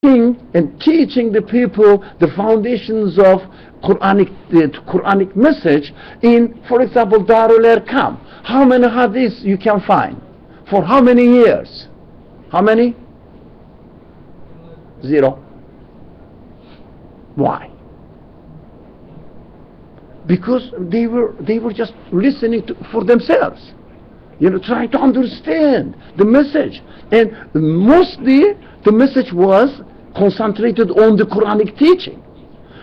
and teaching the people the foundations of Quranic message in, for example, Darul Arqam. How many hadiths you can find? For how many years? How many? 0. Why? Because they were just listening for themselves, trying to understand the message, and mostly the message was concentrated on the Quranic teaching,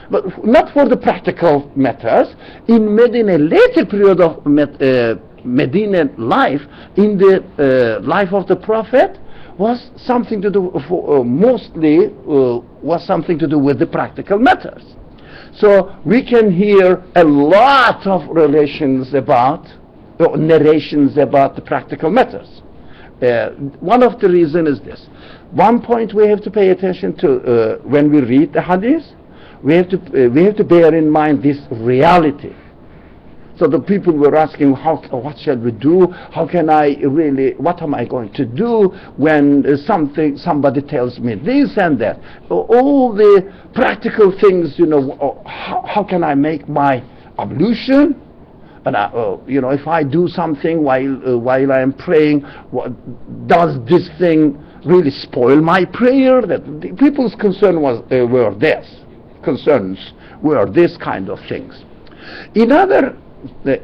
but not for the practical matters. In Medina, later period of Medina life, in the life of the Prophet, was something to do mostly was something to do with the practical matters. So we can hear a lot of narrations about the practical matters. One of the reasons is this. One point we have to pay attention to when we read the hadith, we have to bear in mind this reality. So the people were asking, what shall we do? How can I really, what am I going to do when somebody tells me this and that? All the practical things, how can I make my ablution? And if I do something while I am praying, does this thing really spoil my prayer? That the people's concerns were this kind of things.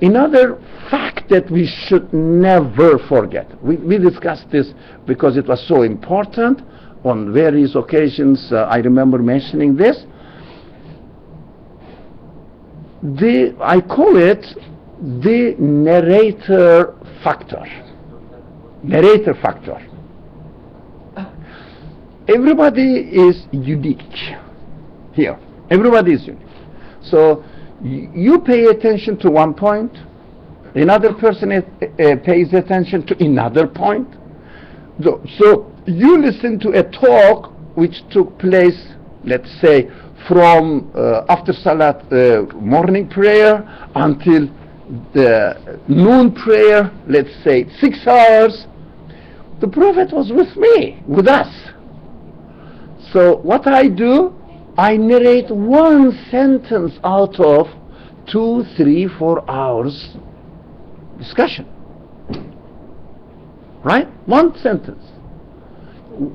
Another fact that we should never forget, we discussed this because it was so important on various occasions. I remember mentioning this. I call it the narrator factor. Narrator factor. Everybody is unique here. Everybody is unique. So you pay attention to one point, another person pays attention to another point. So you listen to a talk which took place, let's say, from after Salat morning prayer until the noon prayer, let's say 6 hours. The Prophet was with us. So what I do, I narrate one sentence out of 2, 3, 4 hours discussion. Right? One sentence.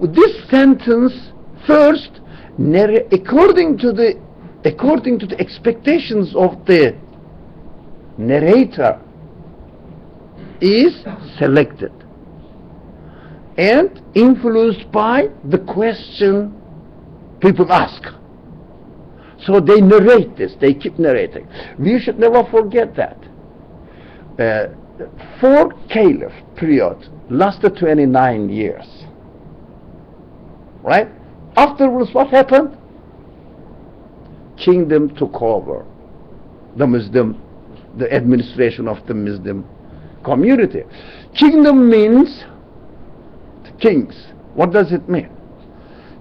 This sentence first, according to the expectations of the narrator, is selected and influenced by the question people ask. So they narrate this, they keep narrating. We should never forget that. 4 caliph period lasted 29 years. Right? Afterwards, what happened? Kingdom took over the administration of the Muslim community. Kingdom means kings. What does it mean?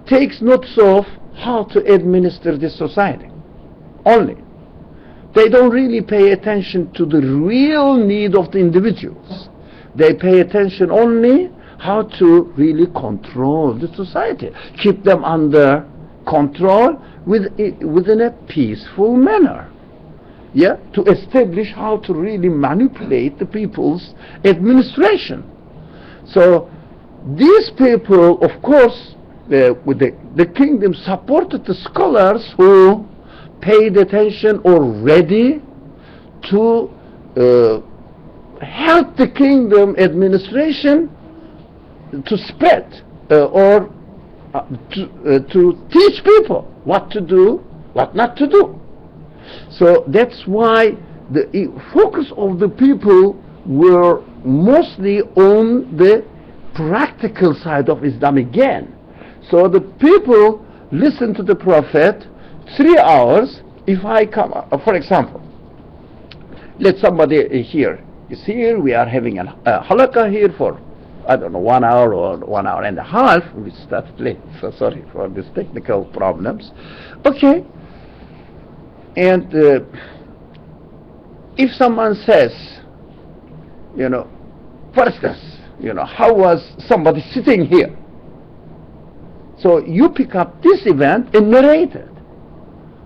Takes notes of how to administer this society only. They don't really pay attention to the real need of the individuals. They pay attention only how to really control the society, keep them under control within a peaceful manner. Yeah, to establish how to really manipulate the people's administration. So these people, of course, with the kingdom supported the scholars who paid attention or ready to help the kingdom administration to spread or to teach people what to do, what not to do. So that's why the focus of the people were mostly on the practical side of Islam again. So the people listen to the Prophet 3 hours. If I come, for example, let somebody here is here, we are having a halaqah here for, I don't know, 1 hour or 1 hour and a half. We started late, so sorry for these technical problems. Okay. And if someone says, for instance, how was somebody sitting here? So you pick up this event and narrate it.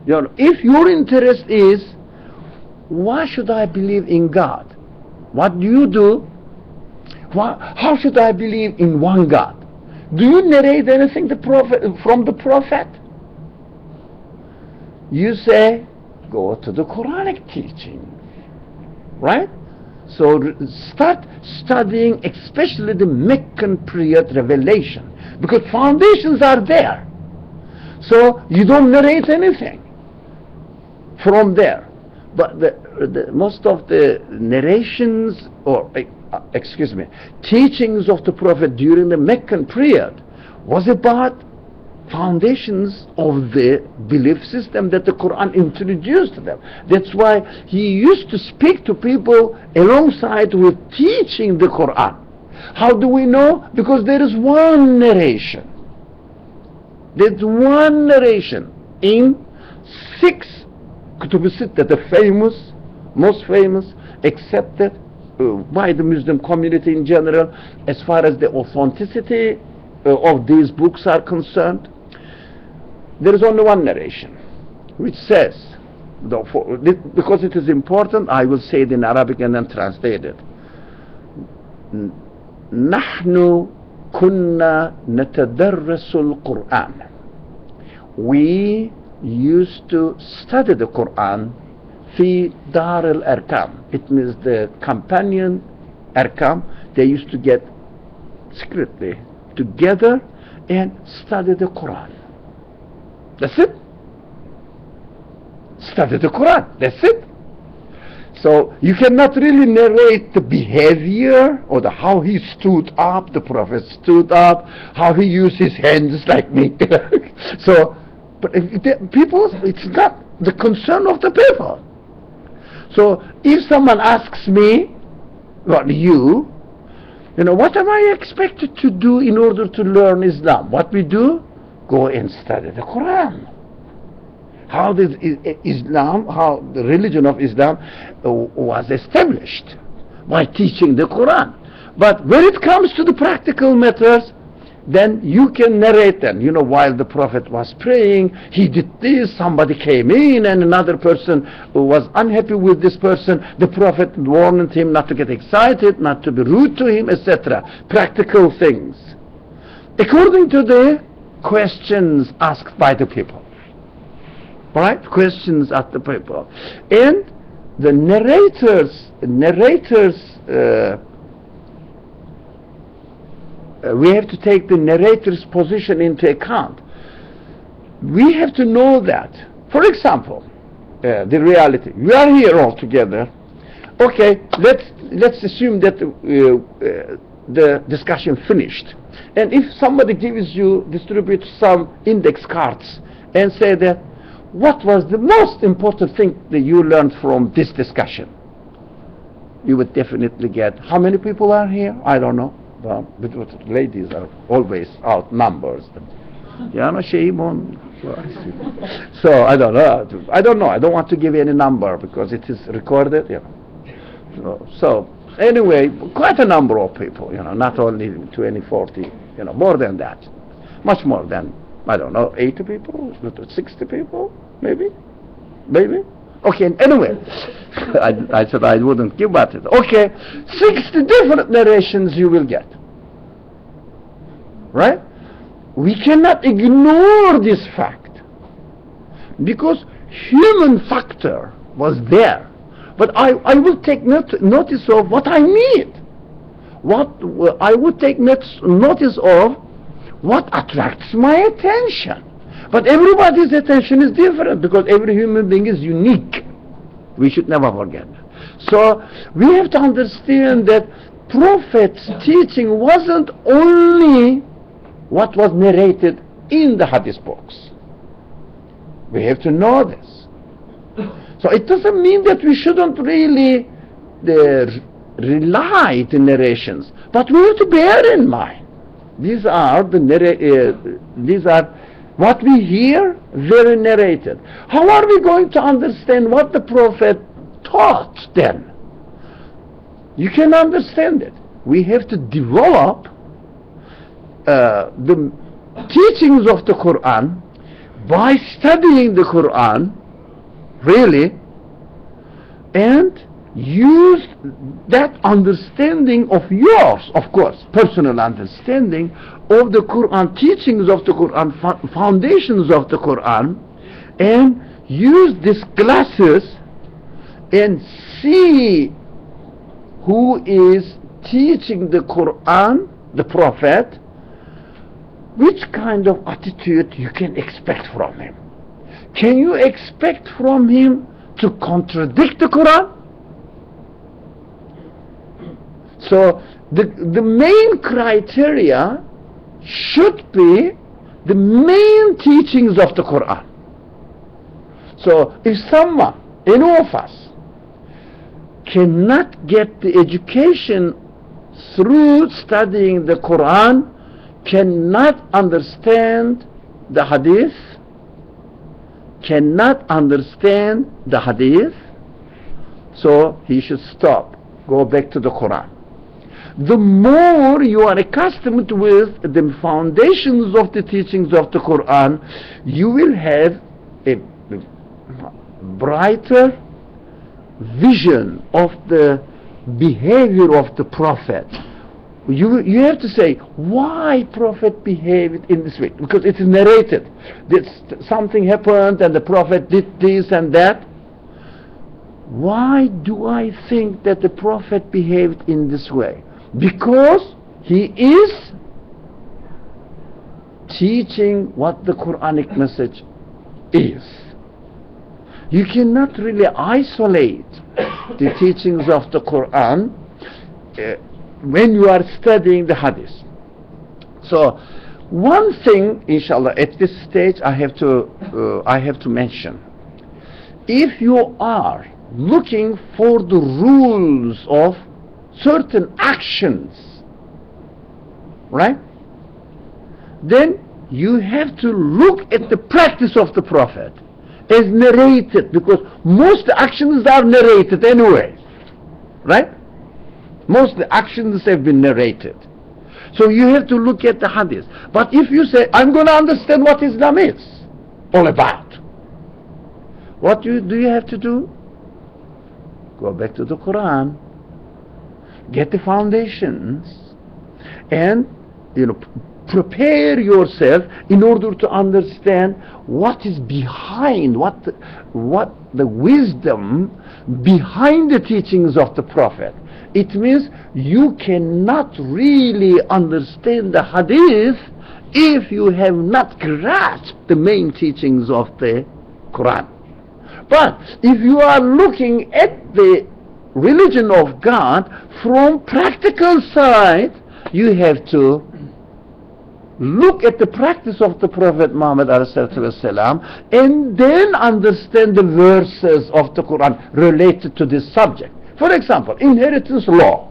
You know, if your interest is, why should I believe in God? What do you do? How should I believe in one God? Do you narrate anything from the Prophet? You say, go to the Quranic teaching, right? So start studying, especially the Meccan period revelation, because foundations are there. So you don't narrate anything from there. But most of the narrations, or teachings of the Prophet during the Meccan period was about foundations of the belief system that the Quran introduced to them. That's why he used to speak to people alongside with teaching the Quran. How do we know? Because there is one narration. There's one narration in 6 Kutub al-Sitta, the most famous, accepted by the Muslim community in general, as far as the authenticity of these books are concerned. There is only one narration which says, because it is important, I will say it in Arabic and then translate it. نحن كنا نتدرس القرآن. We used to study the Quran في دار الأركام. It means the companion Arkam, they used to get secretly together and study the Quran. That's it. Study the Quran. That's it. So you cannot really narrate the behavior or how he stood up, the Prophet stood up, how he used his hands like me. So, but people, it's not the concern of the people. So if someone asks me, well, you know, what am I expected to do in order to learn Islam? What we do? Go and study the Quran. How did Islam, how the religion of Islam was established? By teaching the Quran. But when it comes to the practical matters, then you can narrate them. You know, while the Prophet was praying, he did this, somebody came in, and another person was unhappy with this person. The Prophet warned him not to get excited, not to be rude to him, etc. Practical things. According to the questions asked by the people. Right? Questions asked the people. And the narrators, we have to take the narrator's position into account. We have to know that, for example, the reality. We are here all together. Okay, let's assume that the discussion finished. And if somebody distributes some index cards and say that, what was the most important thing that you learned from this discussion? You would definitely get, how many people are here? I don't know. But ladies are always outnumbered. Shame on. So I don't know. I don't want to give any number because it is recorded. So anyway, quite a number of people. Not only 20, 40. More than that. Much more than, I don't know, 80 people, 60 people, maybe. Okay, anyway, I said I wouldn't give about it. Okay, 60 different narrations you will get. Right? We cannot ignore this fact because human factor was there. But I will take notice of what I need. I would take notice of what attracts my attention. But everybody's attention is different because every human being is unique. We should never forget that. So we have to understand that Prophet's teaching wasn't only what was narrated in the Hadith books. We have to know this. So it doesn't mean that we shouldn't really rely on narrations, but we have to bear in mind these are what we hear, very narrated. How are we going to understand what the Prophet taught then? You can understand it. We have to develop the teachings of the Quran by studying the Quran, really, and use that understanding of yours, of course, personal understanding of the Quran, teachings of the Quran, foundations of the Quran, and use these glasses and see who is teaching the Quran, the Prophet, which kind of attitude you can expect from him. Can you expect from him to contradict the Quran? So the main criteria should be the main teachings of the Quran. So if someone, any of us, cannot get the education through studying the Quran, cannot understand the Hadith, so he should stop, go back to the Quran. The more you are accustomed with the foundations of the teachings of the Quran, you will have a brighter vision of the behavior of the Prophet. You have to say, why Prophet behaved in this way? Because it is narrated that something happened and the Prophet did this and that. Why do I think that the Prophet behaved in this way? Because he is teaching what the Quranic message is. You cannot really isolate the teachings of the Quran when you are studying the Hadith. So one thing, inshallah, at this stage I have to mention. If you are looking for the rules of certain actions, right, then you have to look at the practice of the Prophet as narrated, because most actions are narrated anyway, right? Most actions have been narrated. So you have to look at the Hadith. But if you say, I'm going to understand what Islam is all about, what do you have to do? Go back to the Quran, get the foundations, and prepare yourself in order to understand what is behind, what the wisdom behind the teachings of the Prophet. It means you cannot really understand the Hadith if you have not grasped the main teachings of the Quran. But if you are looking at the religion of God from practical side, you have to look at the practice of the Prophet Muhammad ﷺ and then understand the verses of the Quran related to this subject. For example, inheritance law,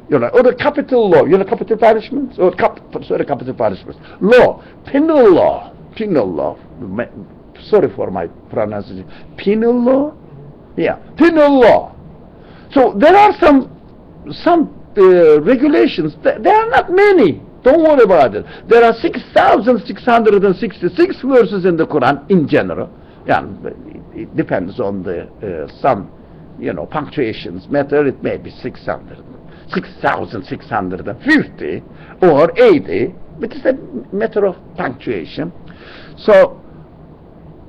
or the capital law, capital punishments, or capital punishments, law, penal law, sorry for my pronunciation, penal law, penal law. So there are some regulations. There are not many. Don't worry about it. There are 6,666 verses in the Quran in general. Yeah, it depends on the some punctuations matter. It may be 6,650 or 80, but it's a matter of punctuation. So,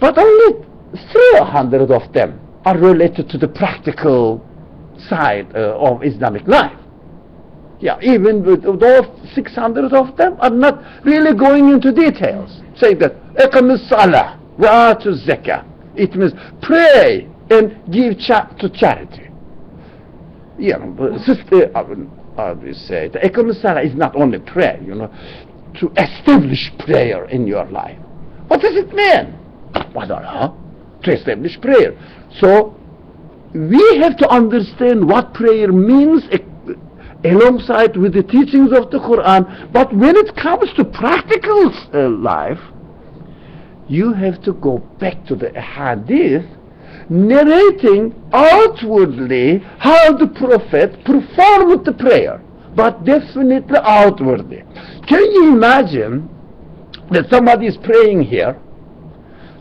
but only 300 of them are related to the practical side of Islamic life. Yeah, even with those 600 of them are not really going into details. Saying that Iqamis Salah wa Atu Zakah. It means pray and give to charity. Sister, I will say the Iqamis Salah is not only prayer, to establish prayer in your life. What does it mean? I don't know. To establish prayer. So we have to understand what prayer means alongside with the teachings of the Quran. But when it comes to practical life, you have to go back to the Hadith narrating outwardly how the Prophet performed the prayer, but definitely outwardly. Can you imagine that somebody is praying here,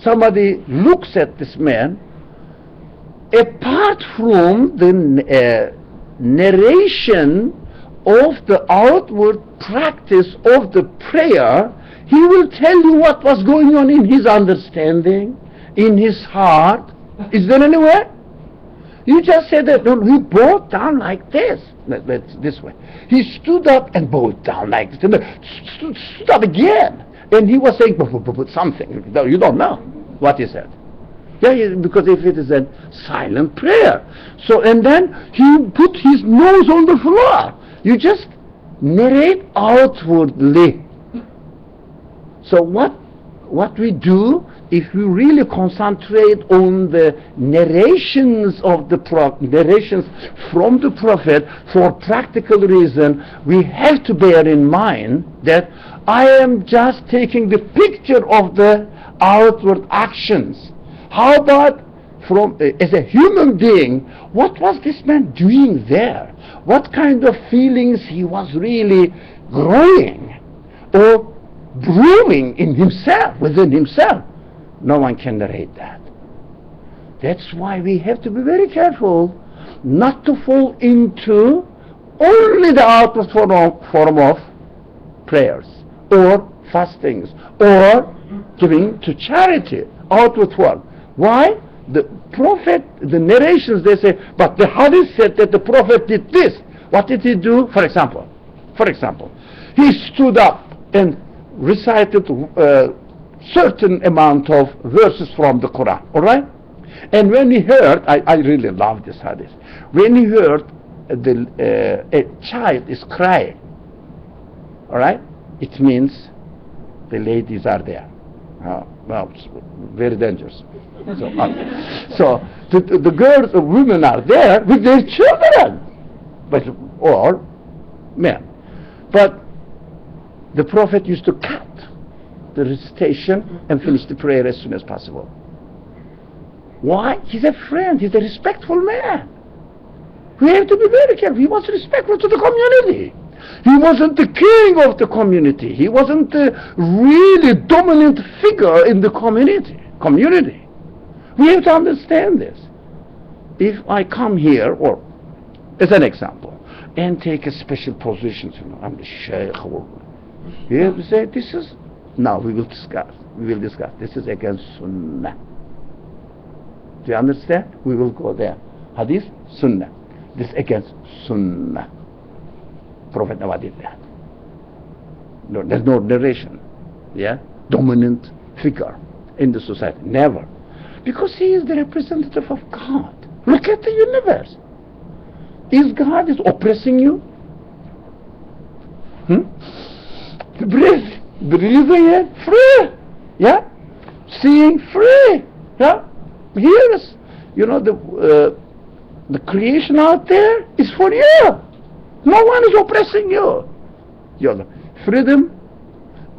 somebody looks at this man, apart from the narration of the outward practice of the prayer, he will tell you what was going on in his understanding, in his heart. Is there any way? You just said that no, he bowed down like this. That's this way. He stood up and bowed down like this. And stood up again. And he was saying something. No, you don't know what he said. Yeah, because if it is a silent prayer. So, and then he put his nose on the floor. You just narrate outwardly. So what we do, if we really concentrate on the narrations of the narrations from the Prophet for practical reason, we have to bear in mind that I am just taking the picture of the outward actions. How about from as a human being, what was this man doing there? What kind of feelings he was really growing or brewing in himself, within himself? No one can narrate that. That's why we have to be very careful not to fall into only the outward form of prayers or fastings or giving to charity, outward form. Why? The Prophet, the narrations, they say, but the Hadith said that the Prophet did this. What did he do? For example, he stood up and recited certain amount of verses from the Quran, all right? And when he heard, I really love this hadith, when he heard a child is crying, all right, it means the ladies are there. Well, it's very dangerous. So the girls, the women are there with their children, or men. But the Prophet used to cut the recitation and finish the prayer as soon as possible. Why? He's a friend, he's a respectful man. We have to be very careful. He was respectful to the community. He wasn't the king of the community. He wasn't the really dominant figure in the community. We have to understand this. If I come here, or as an example, and take a special position, I'm the sheikh, you have to say, this is, now we will discuss, this is against sunnah. Do you understand? We will go there. Hadith, sunnah. This against sunnah. Prophet never did that. No, there's no narration. Yeah? Dominant figure in the society. Never. Because he is the representative of God. Look at the universe. Is God is oppressing you? Breathing in, free. Yeah? Seeing, free. Yeah? Here's, the creation out there is for you. No one is oppressing you. Freedom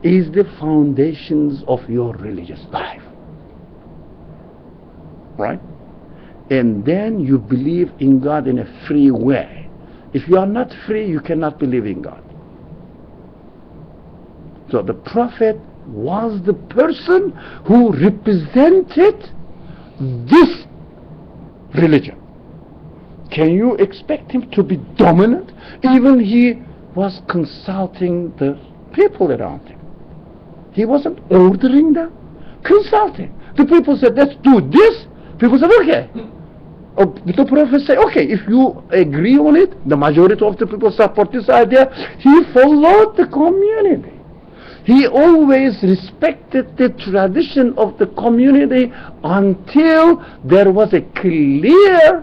is the foundations of your religious life. Right? And then you believe in God in a free way. If you are not free, you cannot believe in God. So the Prophet was the person who represented this religion. Can you expect him to be dominant? Even he was consulting the people around him. He wasn't ordering them, consulting. The people said, let's do this. People said, okay. The Prophet said, okay, if you agree on it, the majority of the people support this idea. He followed the community. He always respected the tradition of the community until there was a clear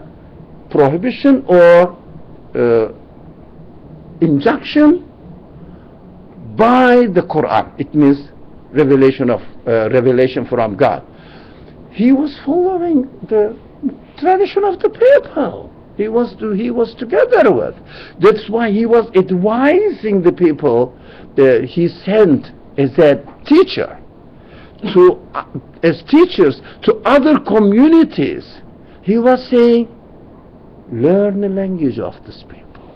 prohibition or injunction by the Quran. It means revelation from God. He was following the tradition of the people. He was together with. That's why he was advising the people. He sent as a teacher as teachers to other communities. He was saying, learn the language of these people,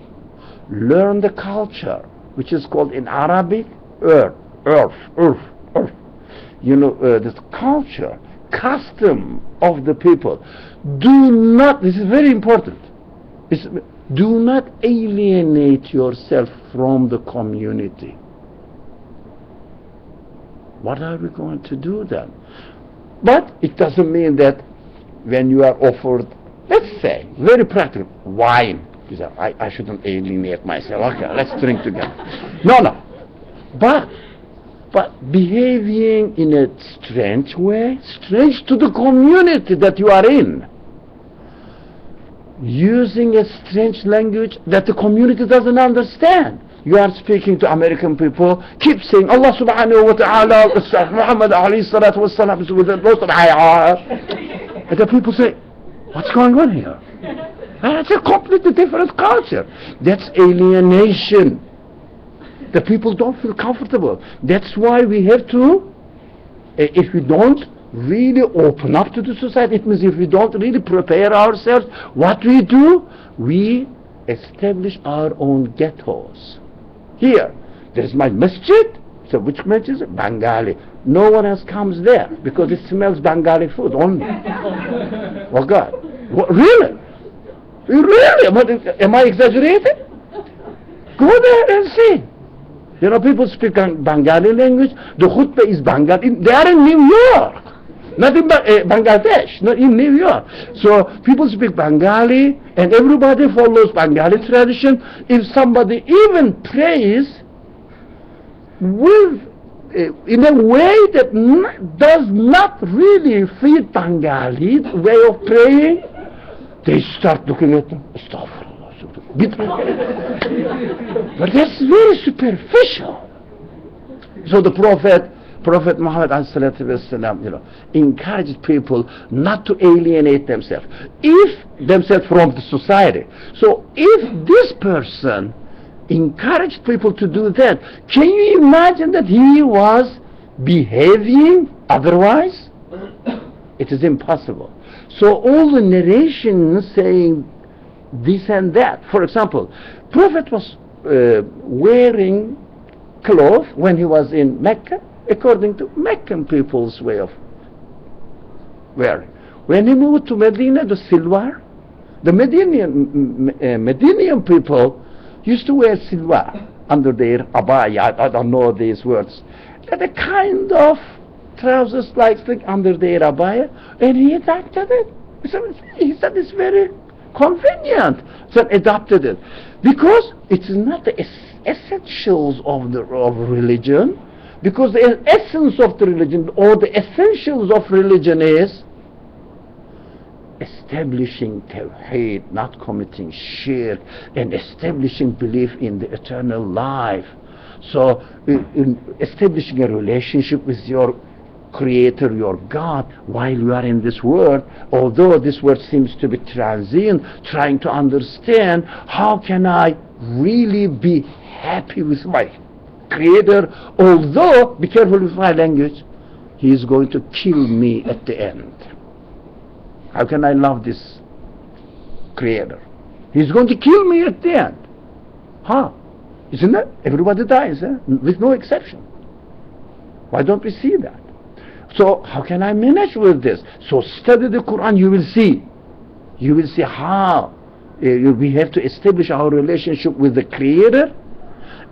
learn the culture, which is called in Arabic urf, this culture, custom of the people. Do not, this is very important, do not alienate yourself from the community. What are we going to do then? But it doesn't mean that when you are offered, let's say, very practical, wine, you say, I shouldn't alienate myself. Okay, let's drink together. No. But behaving in a strange way, strange to the community that you are in, using a strange language that the community doesn't understand. You are speaking to American people, keep saying Allah subhanahu wa ta'ala, Muhammad alayhi salatu wa salam, with a lot of ayah. And the people say, what's going on here? It's a completely different culture. That's alienation. The people don't feel comfortable. That's why we have to, if we don't really open up to the society, it means if we don't really prepare ourselves, what we do, we establish our own ghettos. Here, there's my masjid. So which masjid is it? Bengali. No one else comes there because it smells Bengali food only. Oh God. What, really? Really? Am I exaggerating? Go there and see. People speak Bengali language. The khutbah is Bengali. They are in New York. Not in Bangladesh, not in New York. So people speak Bengali and everybody follows Bengali tradition. If somebody even prays with in a way that does not really fit Bengali way of praying, they start looking at them. But that's very superficial. So the Prophet Muhammad ﷺ, encouraged people not to alienate themselves from the society. So if this person encouraged people to do that, can you imagine that he was behaving otherwise? It is impossible. So all the narrations saying this and that. For example, Prophet was wearing clothes when he was in Mecca, according to Meccan people's way of wearing. When he moved to Medina, the silver, the Medinian people used to wear silver under their abaya. I don't know these words. That a kind of trousers like under their abaya, and he adopted it. He said it's very convenient, so adopted it because it's not the essentials of religion. Because the essence of the religion or the essentials of religion is establishing tawheed, not committing shirk, and establishing belief in the eternal life. So in establishing a relationship with your Creator, your God, while you are in this world, although this world seems to be transient, trying to understand how can I really be happy with my Creator, although, be careful with my language, He is going to kill me at the end. How can I love this Creator? He's going to kill me at the end. Isn't it? Everybody dies, with no exception. Why don't we see that? So how can I manage with this? So study the Quran, you will see. You will see how we have to establish our relationship with the Creator,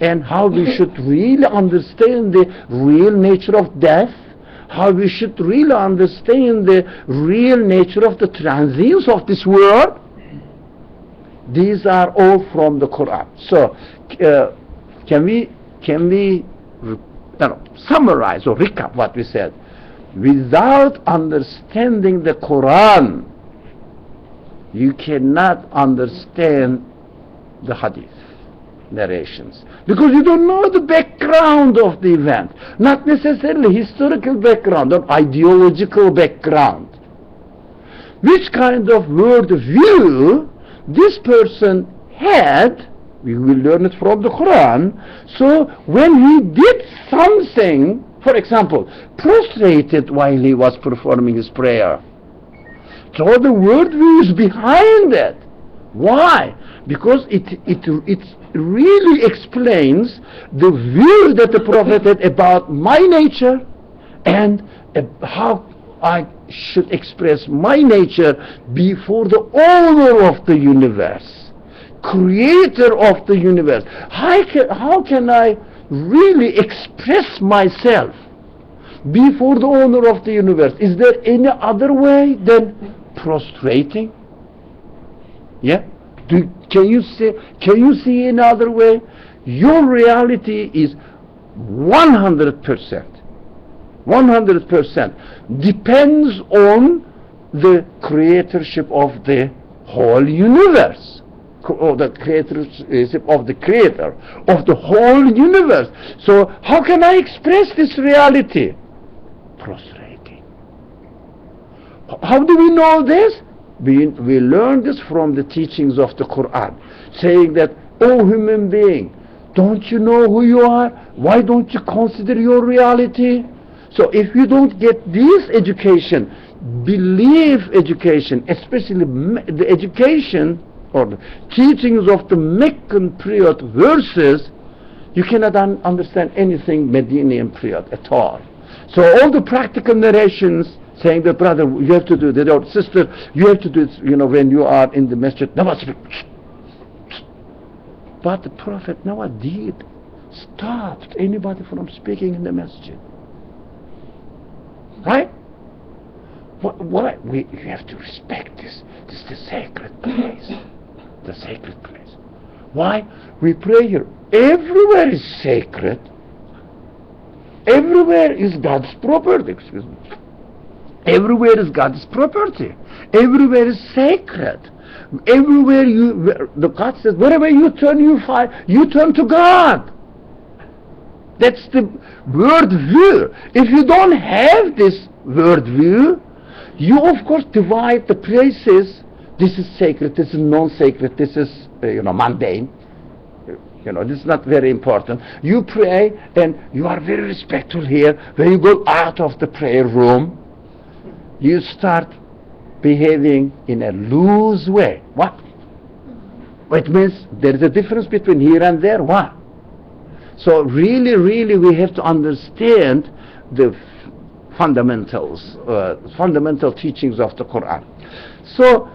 and how we should really understand the real nature of death, how we should really understand the real nature of the transience of this world. These are all from the Quran. So can we summarize or recap what we said? Without understanding the Quran, you cannot understand the Hadith narrations, because you don't know the background of the event, not necessarily historical background or ideological background. Which kind of world view this person had, we will learn it from the Quran. So when he did something, for example, prostrated while he was performing his prayer, so the worldview is behind it. Why? Because it really explains the view that the Prophet had about my nature, and how I should express my nature before the owner of the universe, creator of the universe. How can I really express myself before the owner of the universe? Is there any other way than prostrating? Yeah? Can you see another way? Your reality is 100% depends on the creatorship of the whole universe, or the creatorship of the creator of the whole universe. So how can I express this reality? Prostrating. How do we know this? We learn this from the teachings of the Quran, saying that, oh human being, don't you know who you are? Why don't you consider your reality? So if you don't get this education, belief education, especially the education or the teachings of the Meccan period verses, you cannot understand anything Medinian period at all. So all the practical narrations saying that, brother, you have to do this, or sister, you have to do this, when you are in the masjid, but the Prophet never did stopped anybody from speaking in the masjid. Right? You have to respect this. This is the sacred place. The sacred place. Why? We pray here. Everywhere is sacred. Everywhere is God's property. Excuse me. Everywhere is God's property. Everywhere is sacred. Everywhere the God says, wherever you turn, you turn to God. That's the world view. If you don't have this world view, you of course divide the places. This is sacred, this is non-sacred, this is mundane. This is not very important. You pray and you are very respectful here. When you go out of the prayer room, you start behaving in a loose way. What? It means there is a difference between here and there. What? So really we have to understand the fundamentals, fundamental teachings of the Quran. So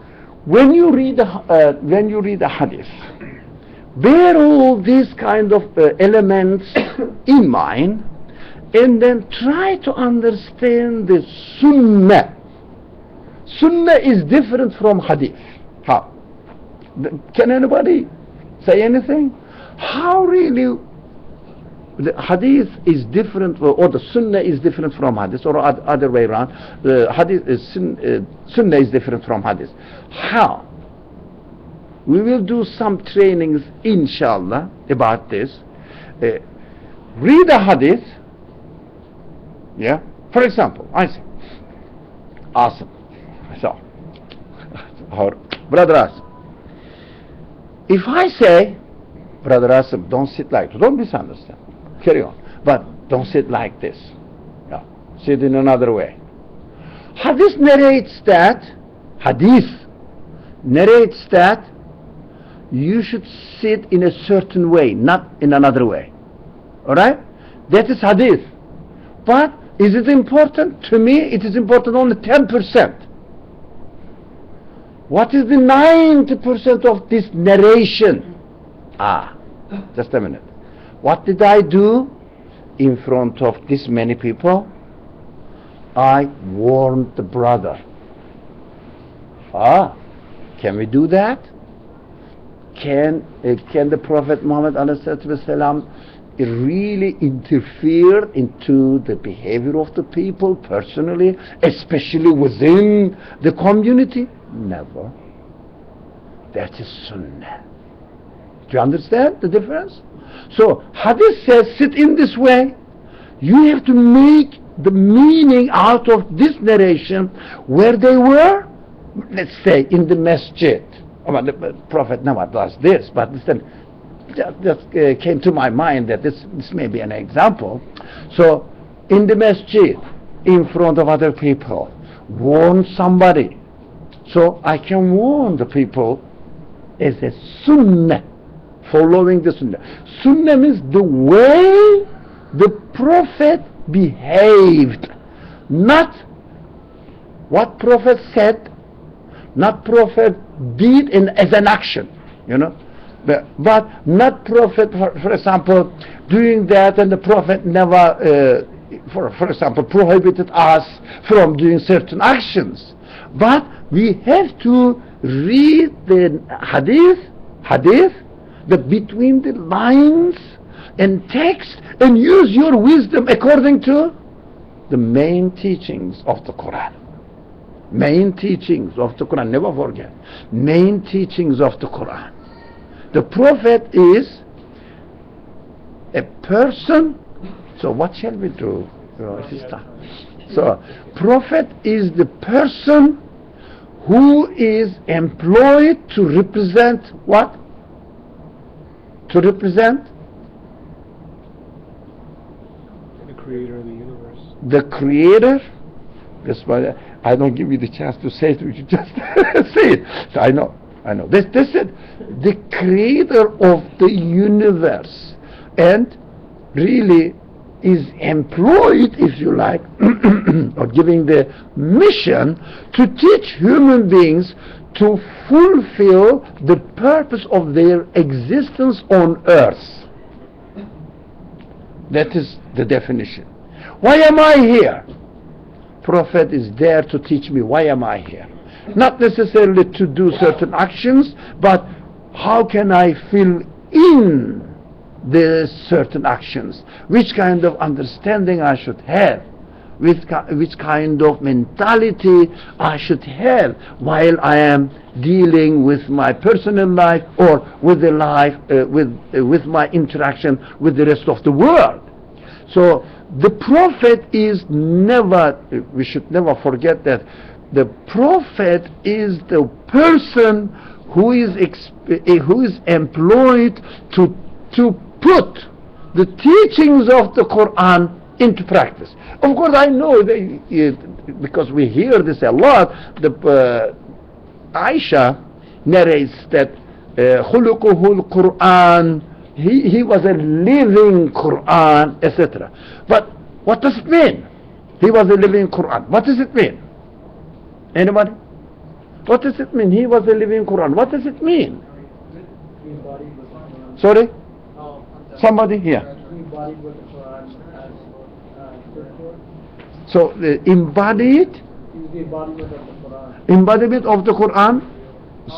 when you read the Hadith, bear all these kind of elements in mind, and then try to understand the Sunnah. Sunnah is different from Hadith. How? Can anybody say anything? How really the Hadith is different, or the Sunnah is different from Hadith, or other way around? The Hadith is Sunnah is different from Hadith. How? We will do some trainings, inshallah, about this. Read a Hadith. Yeah. For example, I say, Asim. So, or Brother Asim. If I say, Brother Asim, don't sit like this, don't misunderstand. Carry on. But don't sit like this. No. Sit in another way. Hadith narrates that you should sit in a certain way, not in another way. Alright? That is Hadith. But is it important? To me, it is important only 10%. What is the 90% of this narration? Just a minute. What did I do in front of this many people? I warned the brother. Can we do that? Can the Prophet Muhammad ﷺ really interfere into the behavior of the people personally, especially within the community? Never. That is Sunnah. Do you understand the difference? So Hadith says, sit in this way. You have to make the meaning out of this narration where they were, let's say, in the masjid. The Prophet never does this, but listen, just came to my mind that this may be an example. So in the masjid, in front of other people, warn somebody. So I can warn the people as a Sunnah, following the Sunnah. Sunnah means the way the Prophet behaved not what Prophet said, not Prophet did as an action, but not Prophet, for example, doing that, and the Prophet never, for example, prohibited us from doing certain actions. But we have to read the hadith, that between the lines and text, and use your wisdom according to the main teachings of the Quran. Main teachings of the Quran, never forget. Main teachings of the Quran. The Prophet is a person. So what shall we do, sister? So Prophet is the person who is employed to represent what? To represent the creator of the universe. The creator. That's why I don't give you the chance to say it. You just say it. So I know. This is the creator of the universe, and really is employed, if you like, or giving the mission to teach human beings to fulfill the purpose of their existence on earth. That is the definition. Why am I here? Prophet is there to teach me why am I here. Not necessarily to do certain actions, but how can I fill in the certain actions? Which kind of understanding I should have? Which kind of mentality I should have while I am dealing with my personal life, or with the life, with my interaction with the rest of the world. So the Prophet is never, we should never forget that the Prophet is the person who is employed to put the teachings of the Quran into practice. Of course, I know because we hear this a lot. Aisha narrates that khuluquhul Quran. He was a living Quran, etc. But what does it mean? He was a living Quran. What does it mean? Anybody? What does it mean? He was a living Quran. What does it mean? Sorry? Somebody here. So the embodiment of the Quran.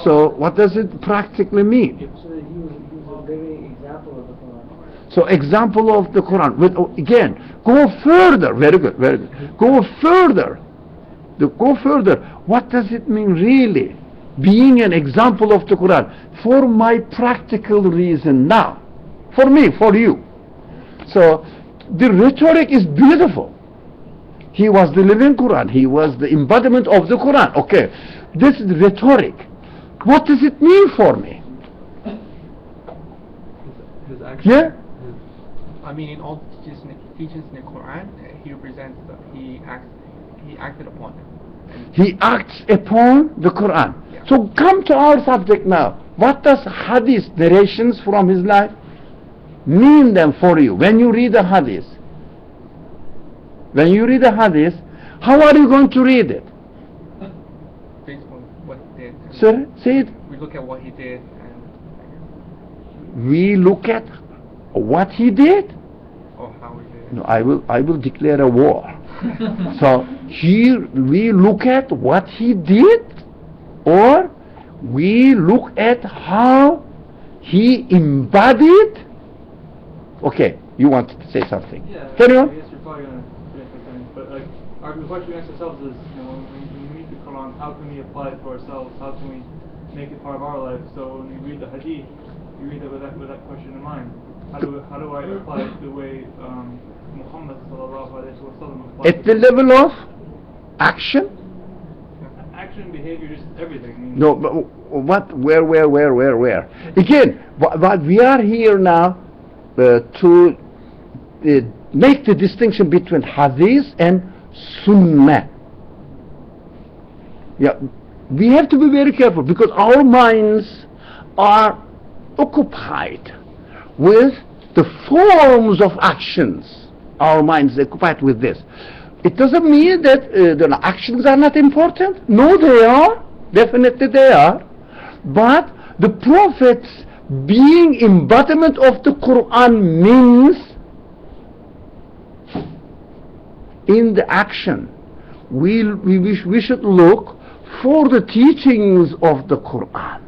So what does it practically mean? So example of the Quran. Again, go further. Very good, very good. Go further. What does it mean really? Being an example of the Quran for my practical reason now. For me, for you. So the rhetoric is beautiful. He was the living Quran. He was the embodiment of the Quran. Okay, this is rhetoric. What does it mean for me? His action, Yeah? I mean, in all teachings in the Quran, he represents he acted upon it. He acts upon the Quran. Yeah. So come to our subject now. What does hadith, narrations from his life, mean then for you? When you read a hadith, how are you going to read it? Based on what he did. Sir, say it. We look at what he did. We look at what he did? Or how he did. No, I will declare a war. So here we look at what he did, or we look at how he embodied. Okay, you wanted to say something. Yeah, Carry on. I guess you're probably going to but the question we ask ourselves is, when we read the Quran, how can we apply it to ourselves? How can we make it part of our life? So when we read the Hadith, you read it with that question in mind. How do I apply it the way Muhammad sallallahu alaihi wasallam applied At the level of action? Action, behavior, just everything. No, but what? Where? Again, but we are here now to make the distinction between Hadith and Sunnah. Yeah, we have to be very careful because our minds are occupied with the forms of actions. Our minds are occupied with this. It doesn't mean that the actions are not important. No, they are. Definitely they are. But the prophets being embodiment of the Quran means in the action we should look for the teachings of the Quran.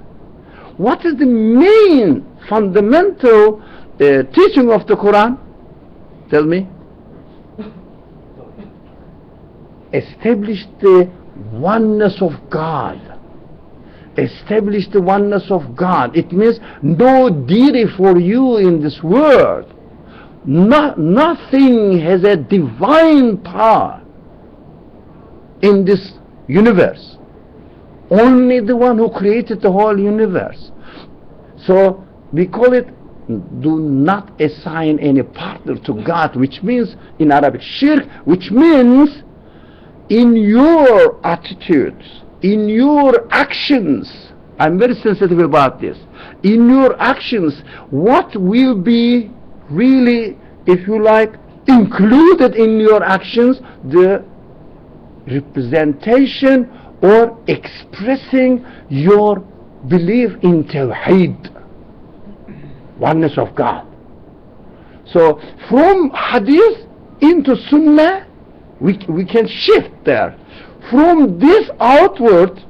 What is the main fundamental teaching of the Quran? Tell me. Establish the oneness of God. Establish the oneness of God. It means no deity for you in this world. Nothing has a divine power in this universe. Only the one who created the whole universe. So we call it, do not assign any partner to God, which means in Arabic shirk, which means in your attitudes, in your actions. I'm very sensitive about this. In your actions, what will be really, if you like, included in your actions, the representation or expressing your belief in Tawheed, oneness of God. So from Hadith into Sunnah, we can shift there. From this outward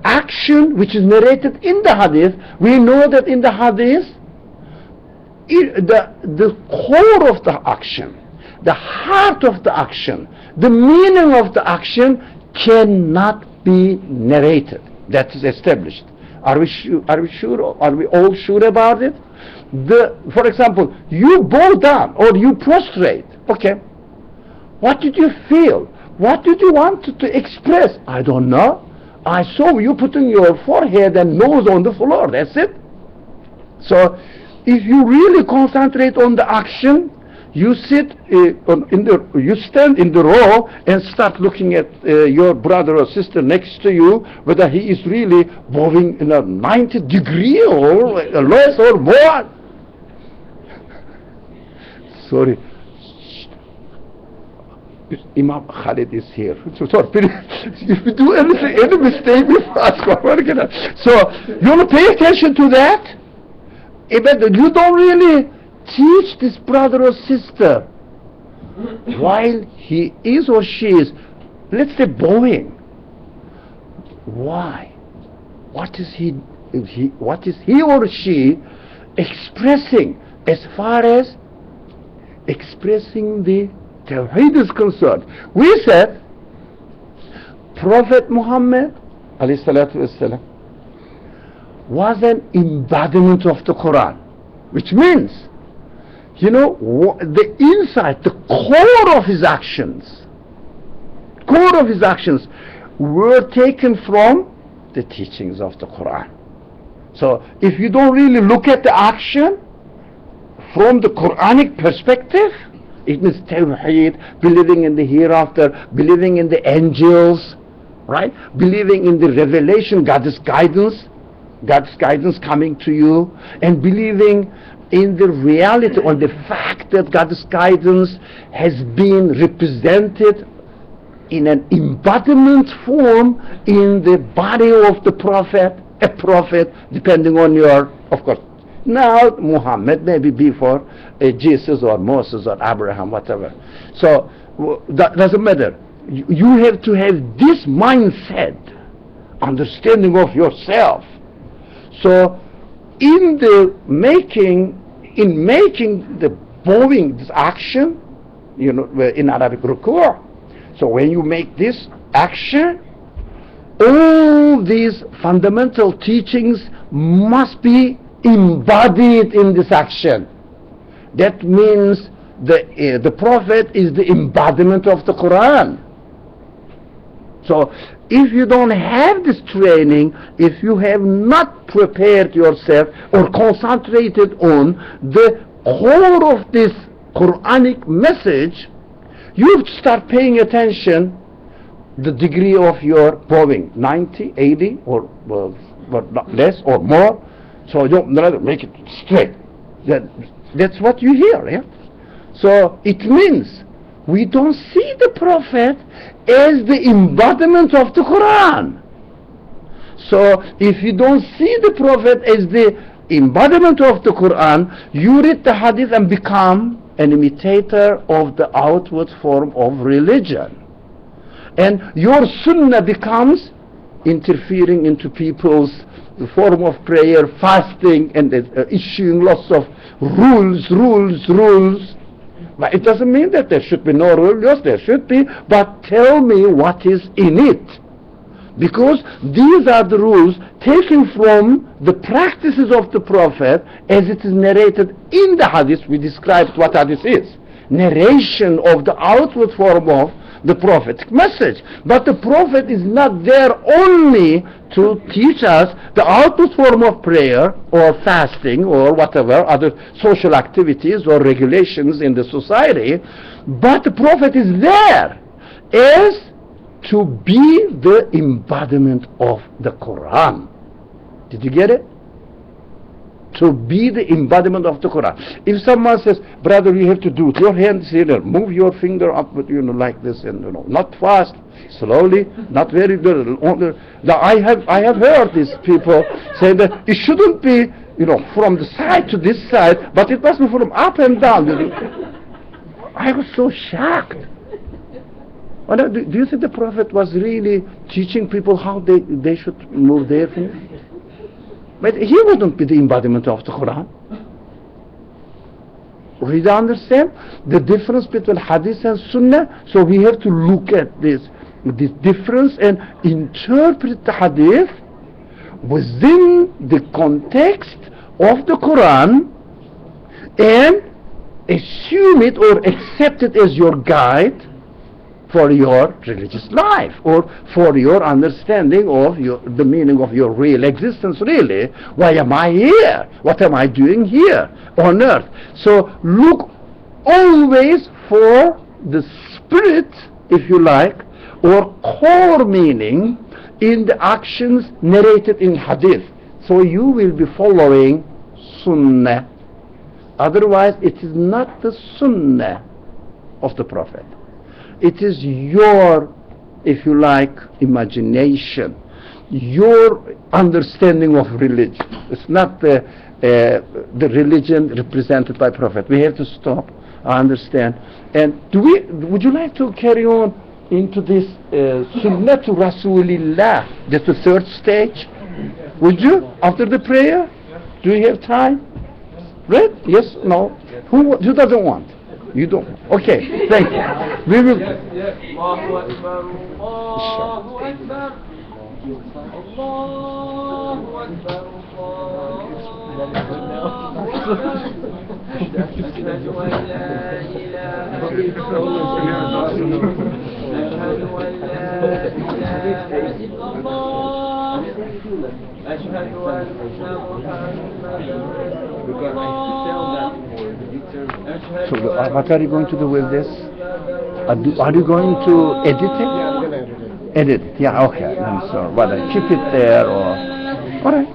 action which is narrated in the Hadith, we know that in the Hadith, the core of the action, the heart of the action, the meaning of the action cannot be narrated. That is established. Are we sure? Are we all sure about it? For example, you bow down or you prostrate. Okay. What did you feel? What did you want to express? I don't know. I saw you putting your forehead and nose on the floor. That's it. So, if you really concentrate on the action, you sit you stand in the row and start looking at your brother or sister next to you, whether he is really bowing in a 90 degree or less or more. Sorry. Imam Khalid is here. So sorry, if you do anything, any mistake, we ask for. So you want to pay attention to that. But you don't really teach this brother or sister while he is or she is, let's say, bowing. Why? What is he or she expressing as far as expressing the Tawheed is concerned? We said Prophet Muhammad alayhi salatu wasalam was an embodiment of the Quran, which means, you know, the insight, the core of his actions were taken from the teachings of the Quran. So if you don't really look at the action from the Quranic perspective, it means Tawheed, believing in the hereafter, believing in the angels, right? Believing in the revelation, God's guidance coming to you, and believing in the reality or the fact that God's guidance has been represented in an embodiment form in the body of the prophet, a prophet, depending on your, of course, now Muhammad, maybe before Jesus or Moses or Abraham, whatever. So that doesn't matter. You have to have this mindset, understanding of yourself. So in making the bowing, this action, you know, in Arabic ruku', so when you make this action, all these fundamental teachings must be embodied in this action. That means the Prophet is the embodiment of the Quran. So if you don't have this training, if you have not prepared yourself or concentrated on the core of this Quranic message, you start paying attention the degree of your bowing, 90, 80 or less or more. So you don't make it straight. That's what you hear, yeah? So it means we don't see the Prophet as the embodiment of the Quran. So if you don't see the Prophet as the embodiment of the Quran, you read the Hadith and become an imitator of the outward form of religion. And your Sunnah becomes interfering into people's form of prayer, fasting, and issuing lots of rules. But it doesn't mean that there should be no rule. Yes, there should be, but tell me what is in it. Because these are the rules taken from the practices of the Prophet as it is narrated in the Hadith. We described what Hadith is. Narration of the outward form of the Prophet's message. But the Prophet is not there only to teach us the outward form of prayer or fasting or whatever other social activities or regulations in the society, but the Prophet is there as to be the embodiment of the Quran. Did you get it? To be the embodiment of the Quran. If someone says, brother, you have to do it, your hands here, move your finger up, like this, and not fast, slowly, not very good. Now I have heard these people say that it shouldn't be, from the side to this side, but it must be from up and down. I was so shocked. Do you think the Prophet was really teaching people how they should move their fingers? But he wouldn't be the embodiment of the Quran. We understand the difference between Hadith and Sunnah, so we have to look at this difference and interpret the Hadith within the context of the Quran and assume it or accept it as your guide for your religious life or for your understanding of the meaning of your real existence. Really, why am I here? What am I doing here on earth? So look always for the spirit, if you like, or core meaning in the actions narrated in Hadith. So you will be following Sunnah. Otherwise it is not the Sunnah of the Prophet. It is your, if you like, imagination, your understanding of religion. It's not the religion represented by Prophet. We have to stop, understand. And would you like to carry on into this Sunnatu Rasulillah, that's the third stage? Would you, after the prayer? Do you have time? Right? Yes? No? Who doesn't want? You don't. Okay, thank you. We will. Allahu Akbar, Allahu Akbar, Allahu Akbar, Ashhadu an la ilaha illallah, Ashhadu an la ilaha illallah, Ashhadu anna Muhammadan Rasulullah. So what are you going to do with this? Are you going to edit it? Edit it, yeah, okay. So whether keep it there or... Alright.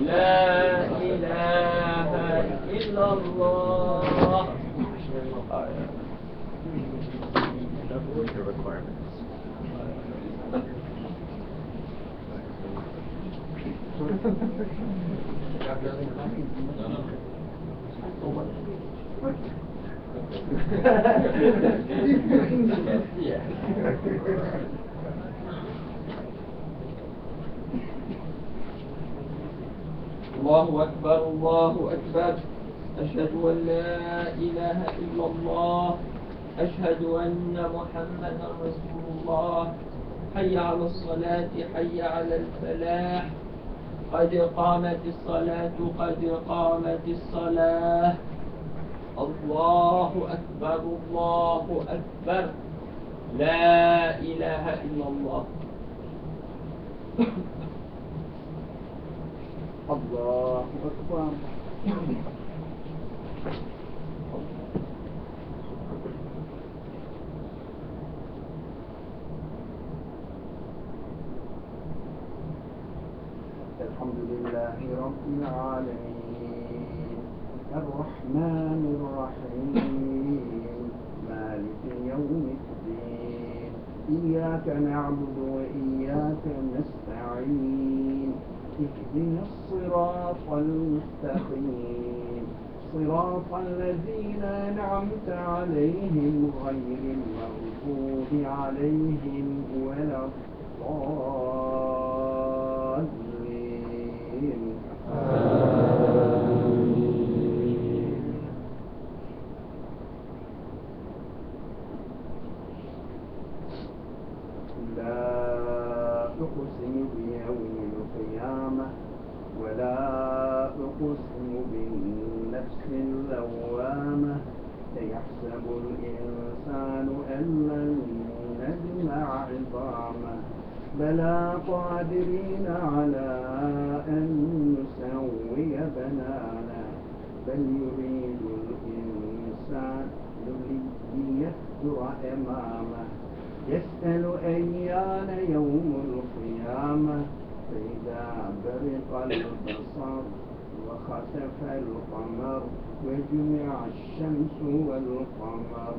لا إله إلا الله. الله أكبر الله أكبر أشهد أن لا إله إلا الله أشهد أن محمدا رسول الله حي على الصلاة حي على الفلاح قد قامت الصلاة قد قامت الصلاة الله أكبر الله أكبر لا إله إلا الله. الله أكبر. الحمد لله رب العالمين الرحمن الرحيم مالك يوم الدين إياك نعبد وإياك نستعين اهدنا الصراط المستقيم صراط الذين أنعمت عليهم غير المغضوب عليهم ولا الضالين. لا أقسم بيوم القيامة ولا أقسم بالنفس اللوامة يحسب الإنسان أن لن نجمع عظامه بلى قادرين على أن نسوي بنانه بل يريد الإنسان ليفجر أمامه يسأل أيان يوم القيامة فإذا برق البصر وخسف القمر وجمع الشمس والقمر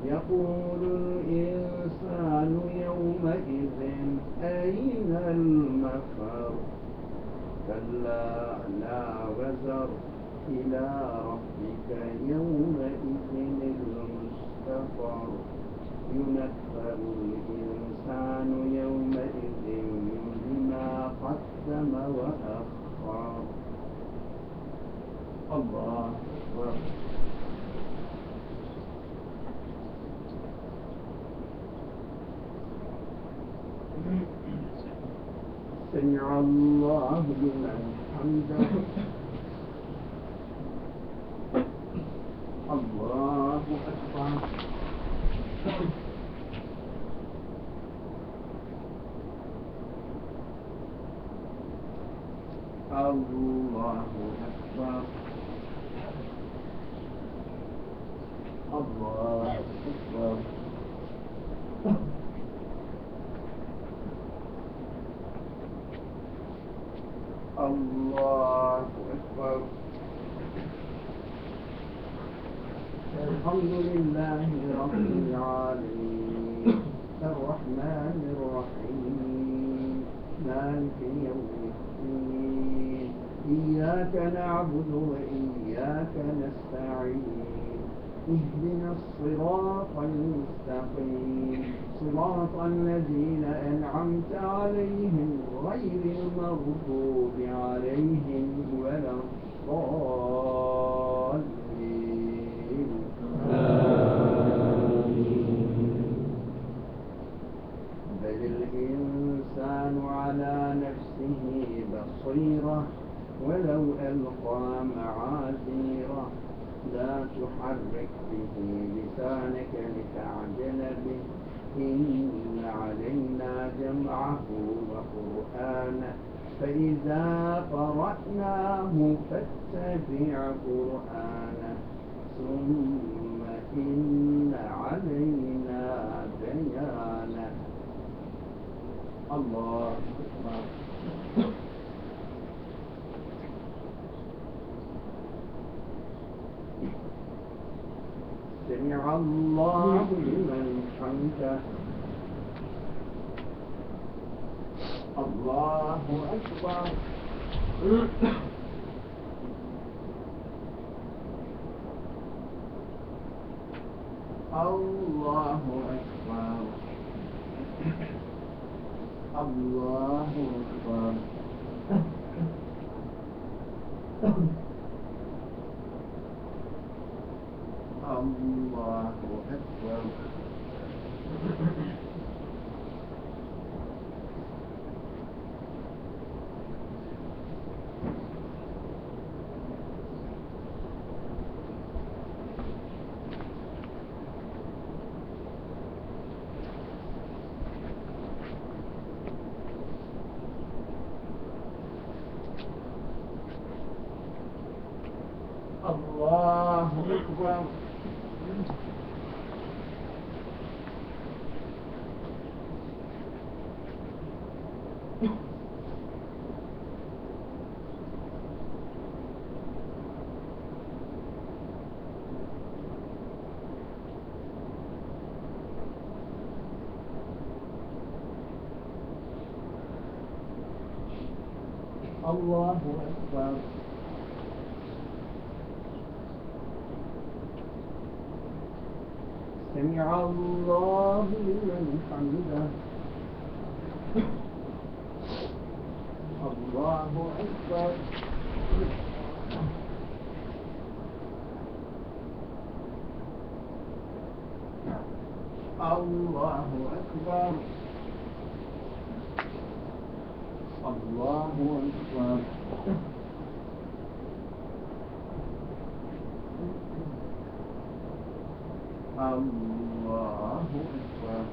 يقول الإنسان يومئذ أين المفر كلا لا وزر إلى ربك يومئذ المستقر ينبأ الإنسان يومئذ بما قدم وأخر. الله أكبر. سمع الله لمن حمده. الله أكبر. الله أكبر. الله أكبر. الله أكبر. الحمد لله رب العالمين الرحمن الرحيم مالك يوم الدين إياك نعبد وإياك نستعين اهدنا الصراط المستقيم صراط الذين أنعمت عليهم غير المغضوب عليهم ولا الضالين. بل الإنسان على نفسه بصيرة ولو ألقى معاذيره لا تحرك به لسانك لتعجل به إن علينا جمعه وقرآنه فإذا قرأناه فاتبع قرآنه ثم إن علينا بيانه. الله أكبر. سمع الله لمن حمده. الله أكبر. الله أكبر. الله أكبر. الله أكبر. الله أكبر. الله أكبر. سمع الله لمن حمده. الله أكبر. الله أكبر. الله أكبر. الله أكبر.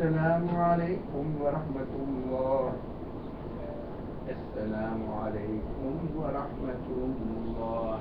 السلام عليكم ورحمة الله. السلام عليكم ورحمة الله.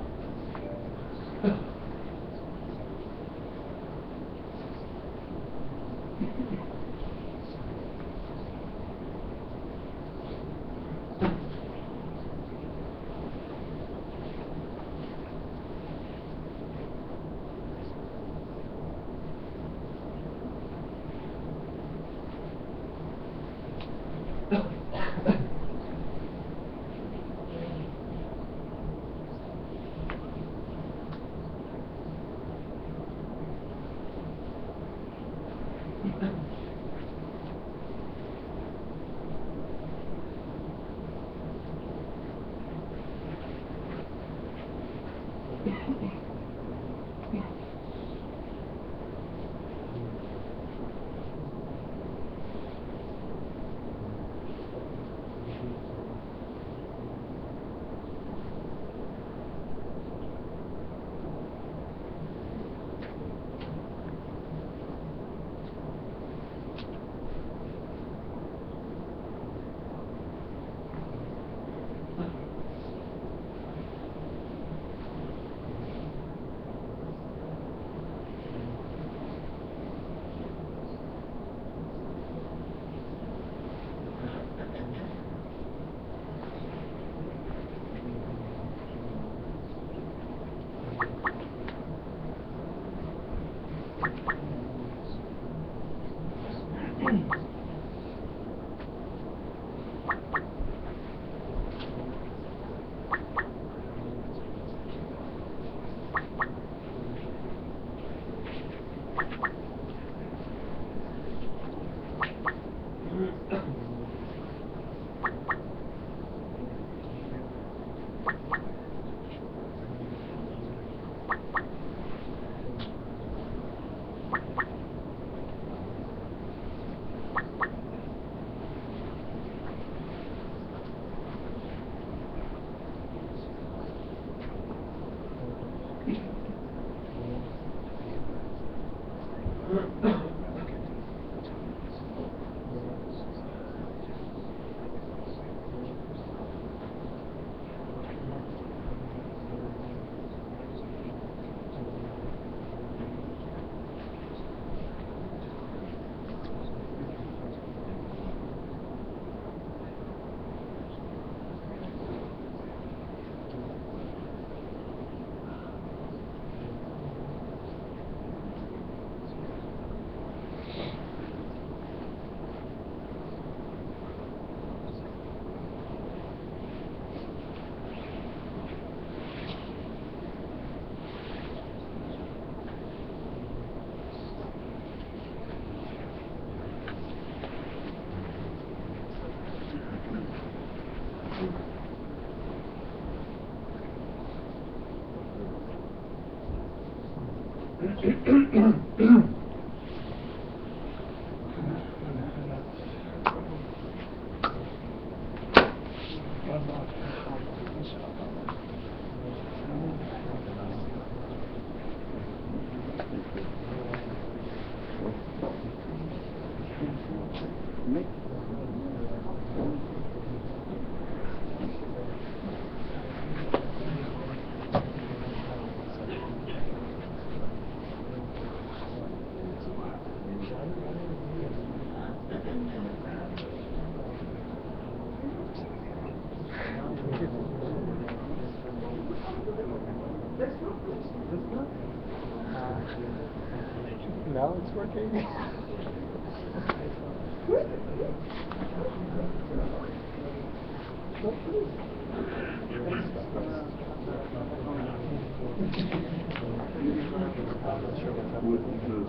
Now it's working.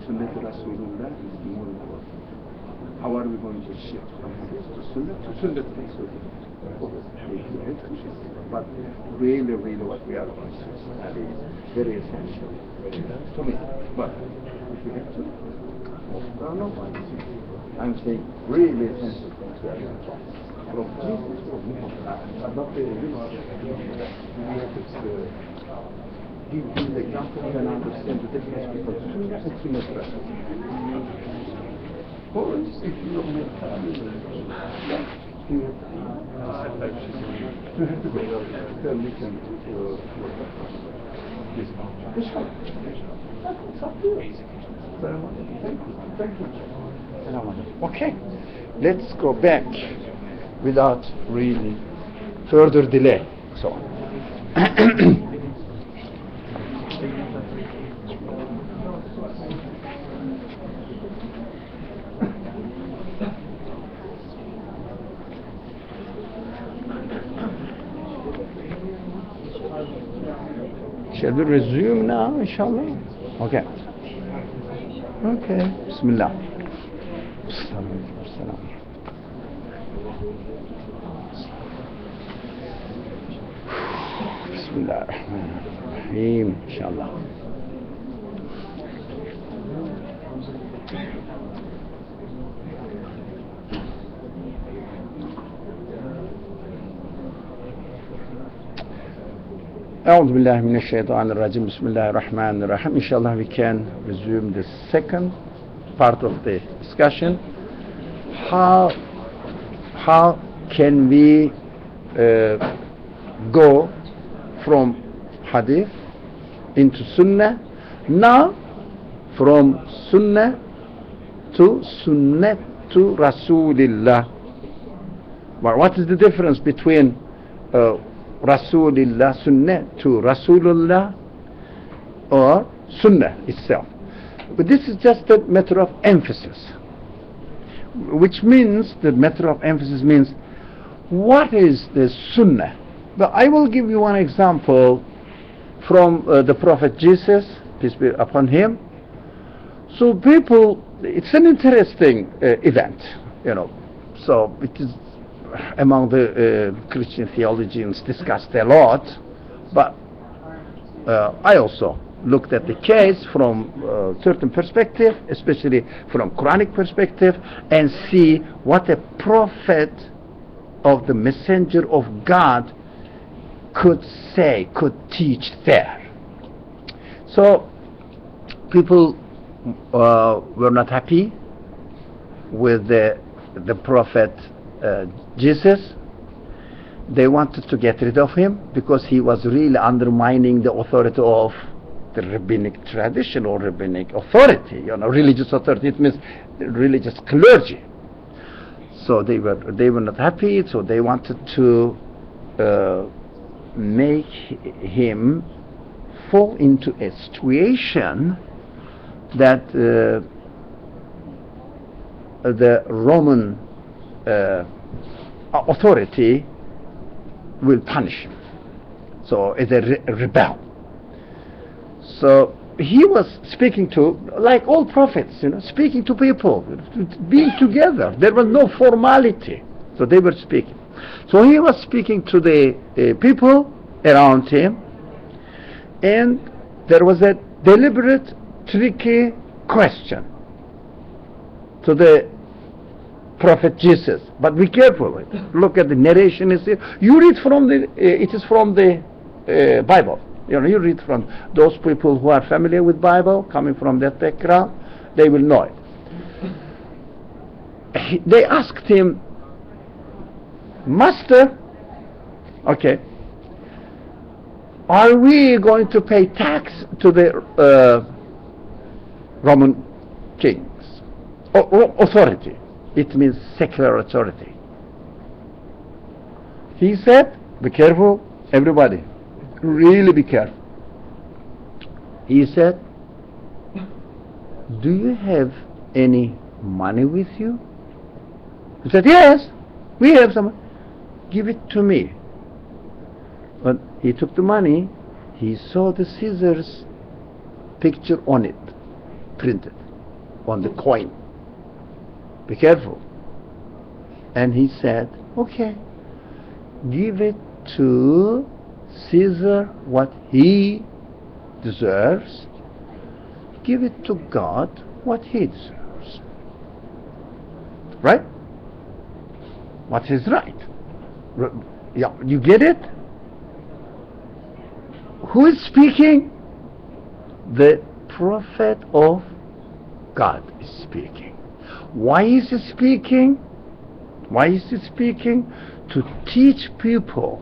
Sunnah Rasulullah is more important. How are we going to shift from Hadith to Sunnah to Sunnah Rasulullah? But really what we are going to study is very essential to me. But if you have to, no, I'm saying really essential things we are going to talk from Jesus or Muhammad. Not very give the example and understand the difference between Sunnah and Sunnah Rasulullah. Or if you don't make time, you have to go. Then we can Okay, let's go back without really further delay. So shall we resume now, inshallah? Okay. Okay. Bismillah. Bismillah ar-Rahman ar-Rahim, inshallah. A'udhu billahi minash shaitanir rajim. Bismillahir Rahmanir Rahim. Inshallah we can resume the second part of the discussion. How can we go from Hadith into Sunnah, now from Sunnah to Rasulillah? But what is the difference between Rasulillah, Sunnah to Rasulullah or Sunnah itself? But this is just a matter of emphasis, which means the matter of emphasis means what is the Sunnah? But I will give you one example from the Prophet Jesus, peace be upon him. So people, it's an interesting event, you know. So it is among the Christian theologians discussed a lot, but I also looked at the case from a certain perspective, especially from Quranic perspective, and see what a prophet of the messenger of God could say, could teach there. So people were not happy with the prophet Jesus. They wanted to get rid of him because he was really undermining the authority of the rabbinic tradition or rabbinic authority, you know, religious authority. It means religious clergy. So they were not happy. So they wanted to make him fall into a situation that the Roman authority will punish him. So as a rebel. So he was speaking to, like all prophets, you know, speaking to people, being together. There was no formality. So they were speaking. So he was speaking to the people around him, and there was a deliberate tricky question to the Prophet Jesus. But be careful. Look at the narration. Is here. You read from the. It is from the Bible. You know, you read from those people who are familiar with Bible, coming from that background. They will know it. They asked him, Master, okay, are we going to pay tax to the Roman kings? Authority. It means secular authority. He said, be careful, everybody, really be careful. He said, do you have any money with you? He said, yes, we have some. Give it to me. When he took the money, he saw the Caesar's picture on it, printed on the coin. Be careful. And he said, okay, give it to Caesar what he deserves. Give it to God what he deserves. Right? What is right? Yeah, you get it? Who is speaking? The prophet of God is speaking. Why is he speaking? Why is he speaking? To teach people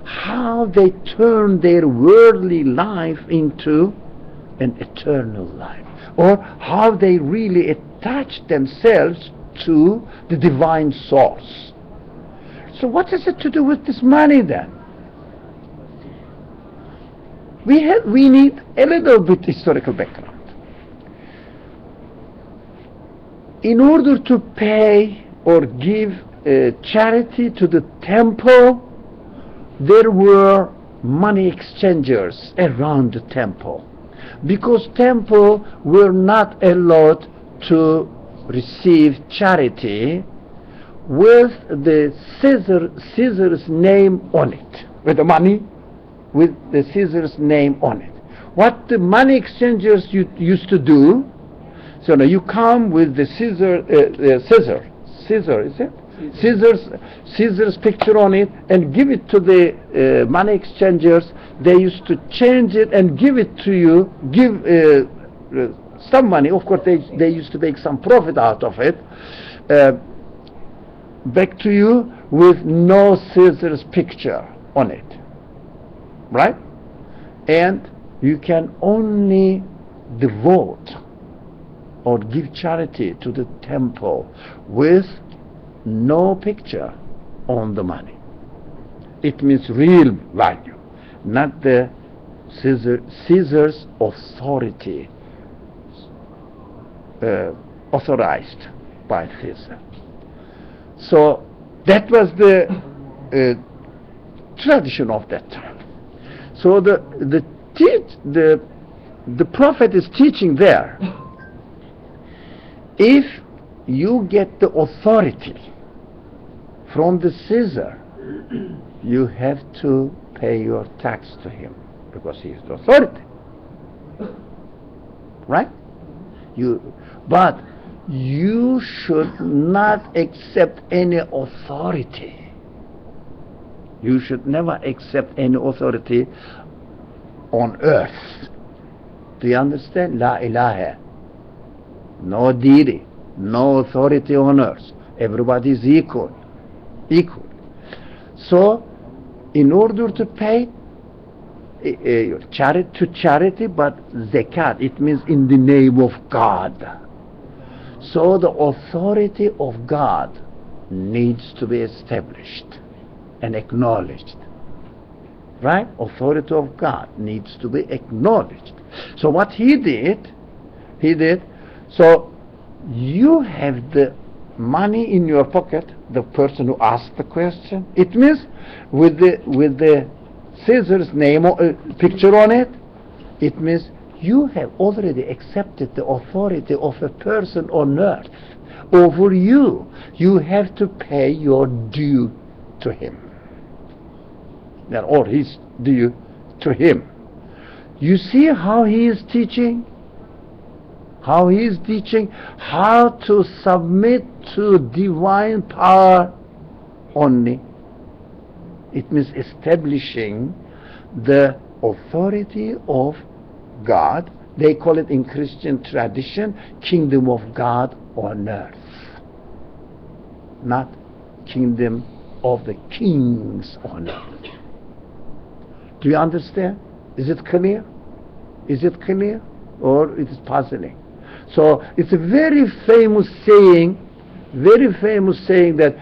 how they turn their worldly life into an eternal life, or how they really attach themselves to the divine source. So what is it to do with this money then? We need a little bit historical background. In order to pay or give charity to the temple, there were money exchangers around the temple, because temple were not allowed to receive charity with the Caesar's name on it, with the money with the Caesar's name on it. What the money exchangers used to do, so now you come with the Caesar, is it? Caesar's picture on it, and give it to the money exchangers. They used to change it and give it to you, give some money. Of course, they used to make some profit out of it, back to you with no Caesar's picture on it, right? And you can only devote or give charity to the temple with no picture on the money. It means real value, not the Caesar's authority, authorized by Caesar. So that was the tradition of that time. So the prophet is teaching there. If you get the authority from the Caesar, you have to pay your tax to him, because he is the authority, right? But you should not accept any authority. You should never accept any authority on earth. Do you understand? La ilaha. No deity, no authority on earth. Everybody is equal. So, in order to pay charity, but zakat, it means in the name of God. So the authority of God needs to be established and acknowledged. Right? Authority of God needs to be acknowledged. So what he did, so you have the money in your pocket, the person who asked the question. It means with the Caesar's name picture on it, it means you have already accepted the authority of a person on earth over you. You have to pay your due to him, or his due to him. You see how he is teaching? How he is teaching how to submit to divine power only. It means establishing the authority of God. They call it in Christian tradition, kingdom of God on earth. Not kingdom of the kings on earth. Do you understand? Is it clear? Is it clear? Or it is puzzling? So it's a very famous saying that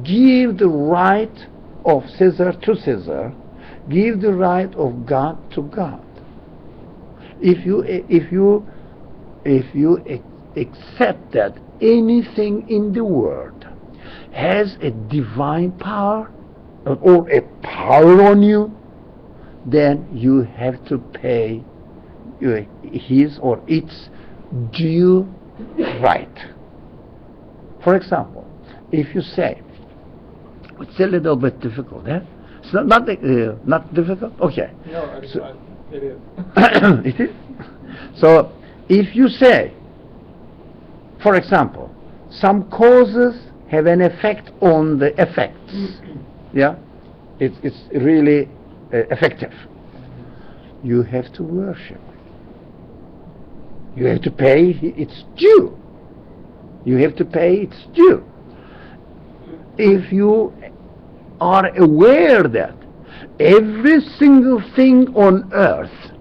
give the right of Caesar to Caesar, give the right of God to God. If you accept that anything in the world has a divine power or a power on you, then you have to pay his or its due right. For example, if you say, it's a little bit difficult, eh? It's not difficult? Okay. No, So, it is. it is? So, if you say, for example, some causes have an effect on the effects, yeah? It's really effective. You have to worship. You have to pay its due. You have to pay its due. If you are aware that every single thing on earth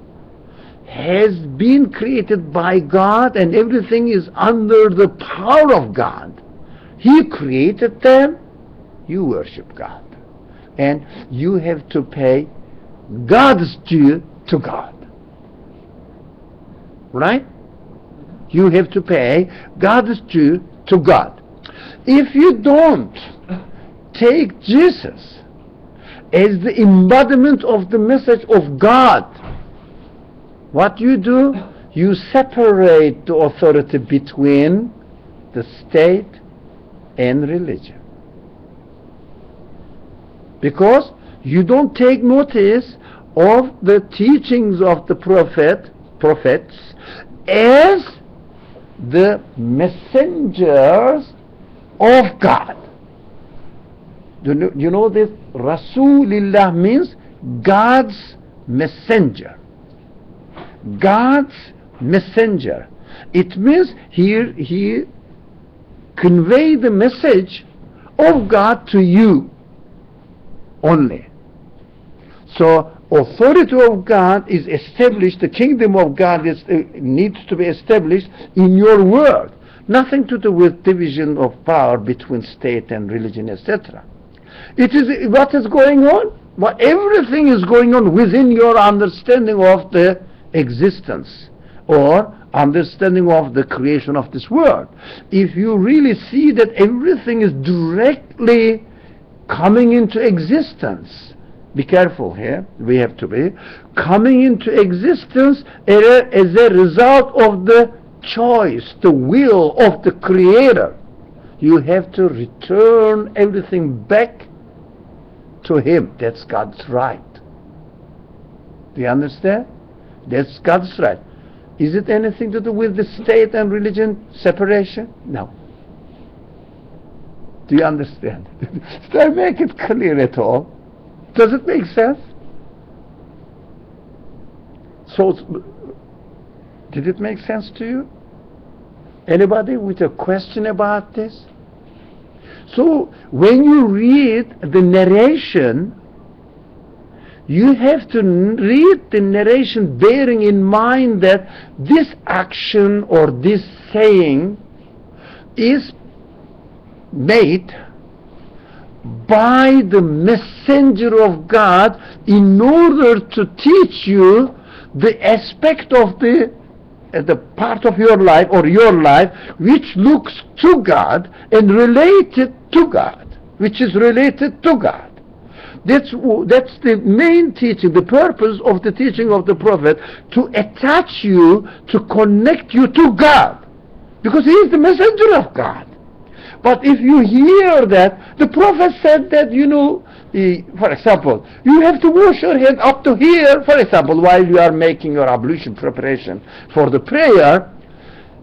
has been created by God and everything is under the power of God, He created them, you worship God. And you have to pay God's due to God. Right? You have to pay God's due to God. If you don't take Jesus as the embodiment of the message of God, what you do, you separate the authority between the state and religion. Because you don't take notice of the teachings of the prophets as the messengers of God. You know this? Rasulullah means God's messenger. God's messenger. It means he conveyed the message of God to you only. So authority of God is established, the kingdom of God needs to be established in your world. Nothing to do with division of power between state and religion, etc. It is what is going on. Everything is going on within your understanding of the existence or understanding of the creation of this world. If you really see that everything is directly coming into existence, be careful here, we have to be coming into existence as a result of the choice, the will of the Creator. You have to return everything back to Him. That's God's right. Do you understand? That's God's right. Is it anything to do with the state and religion separation? No. Do you understand? Did I make it clear at all? Does it make sense? So, did it make sense to you? Anybody with a question about this? So, when you read the narration, you have to read the narration bearing in mind that this action or this saying is made by the messenger of God in order to teach you the aspect of the part of your life or your life which looks to God and related to God, which is related to God. That's the main teaching, the purpose of the teaching of the Prophet, to attach you, to connect you to God, because he is the messenger of God. But if you hear that the Prophet said that, for example, you have to wash your hand up to here, for example, while you are making your ablution preparation for the prayer,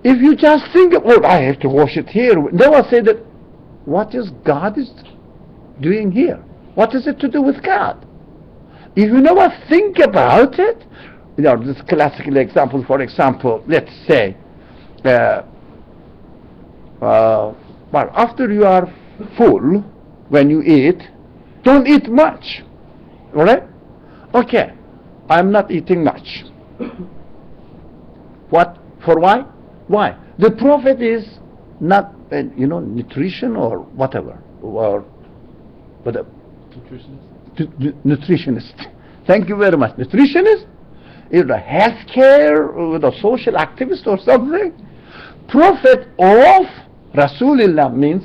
If you just think, oh, I have to wash it here, never say that, what is God is doing here? What is it to do with God? If you never think about it, this classical example, for example, let's say, well, after you are full, when you eat, don't eat much. Alright? Okay, I'm not eating much. What? For why? Why? The Prophet is not, nutrition or whatever, or whatever. Nutritionist. Thank you very much. Nutritionist? Is a healthcare with a social activist or something? Prophet of Rasulullah means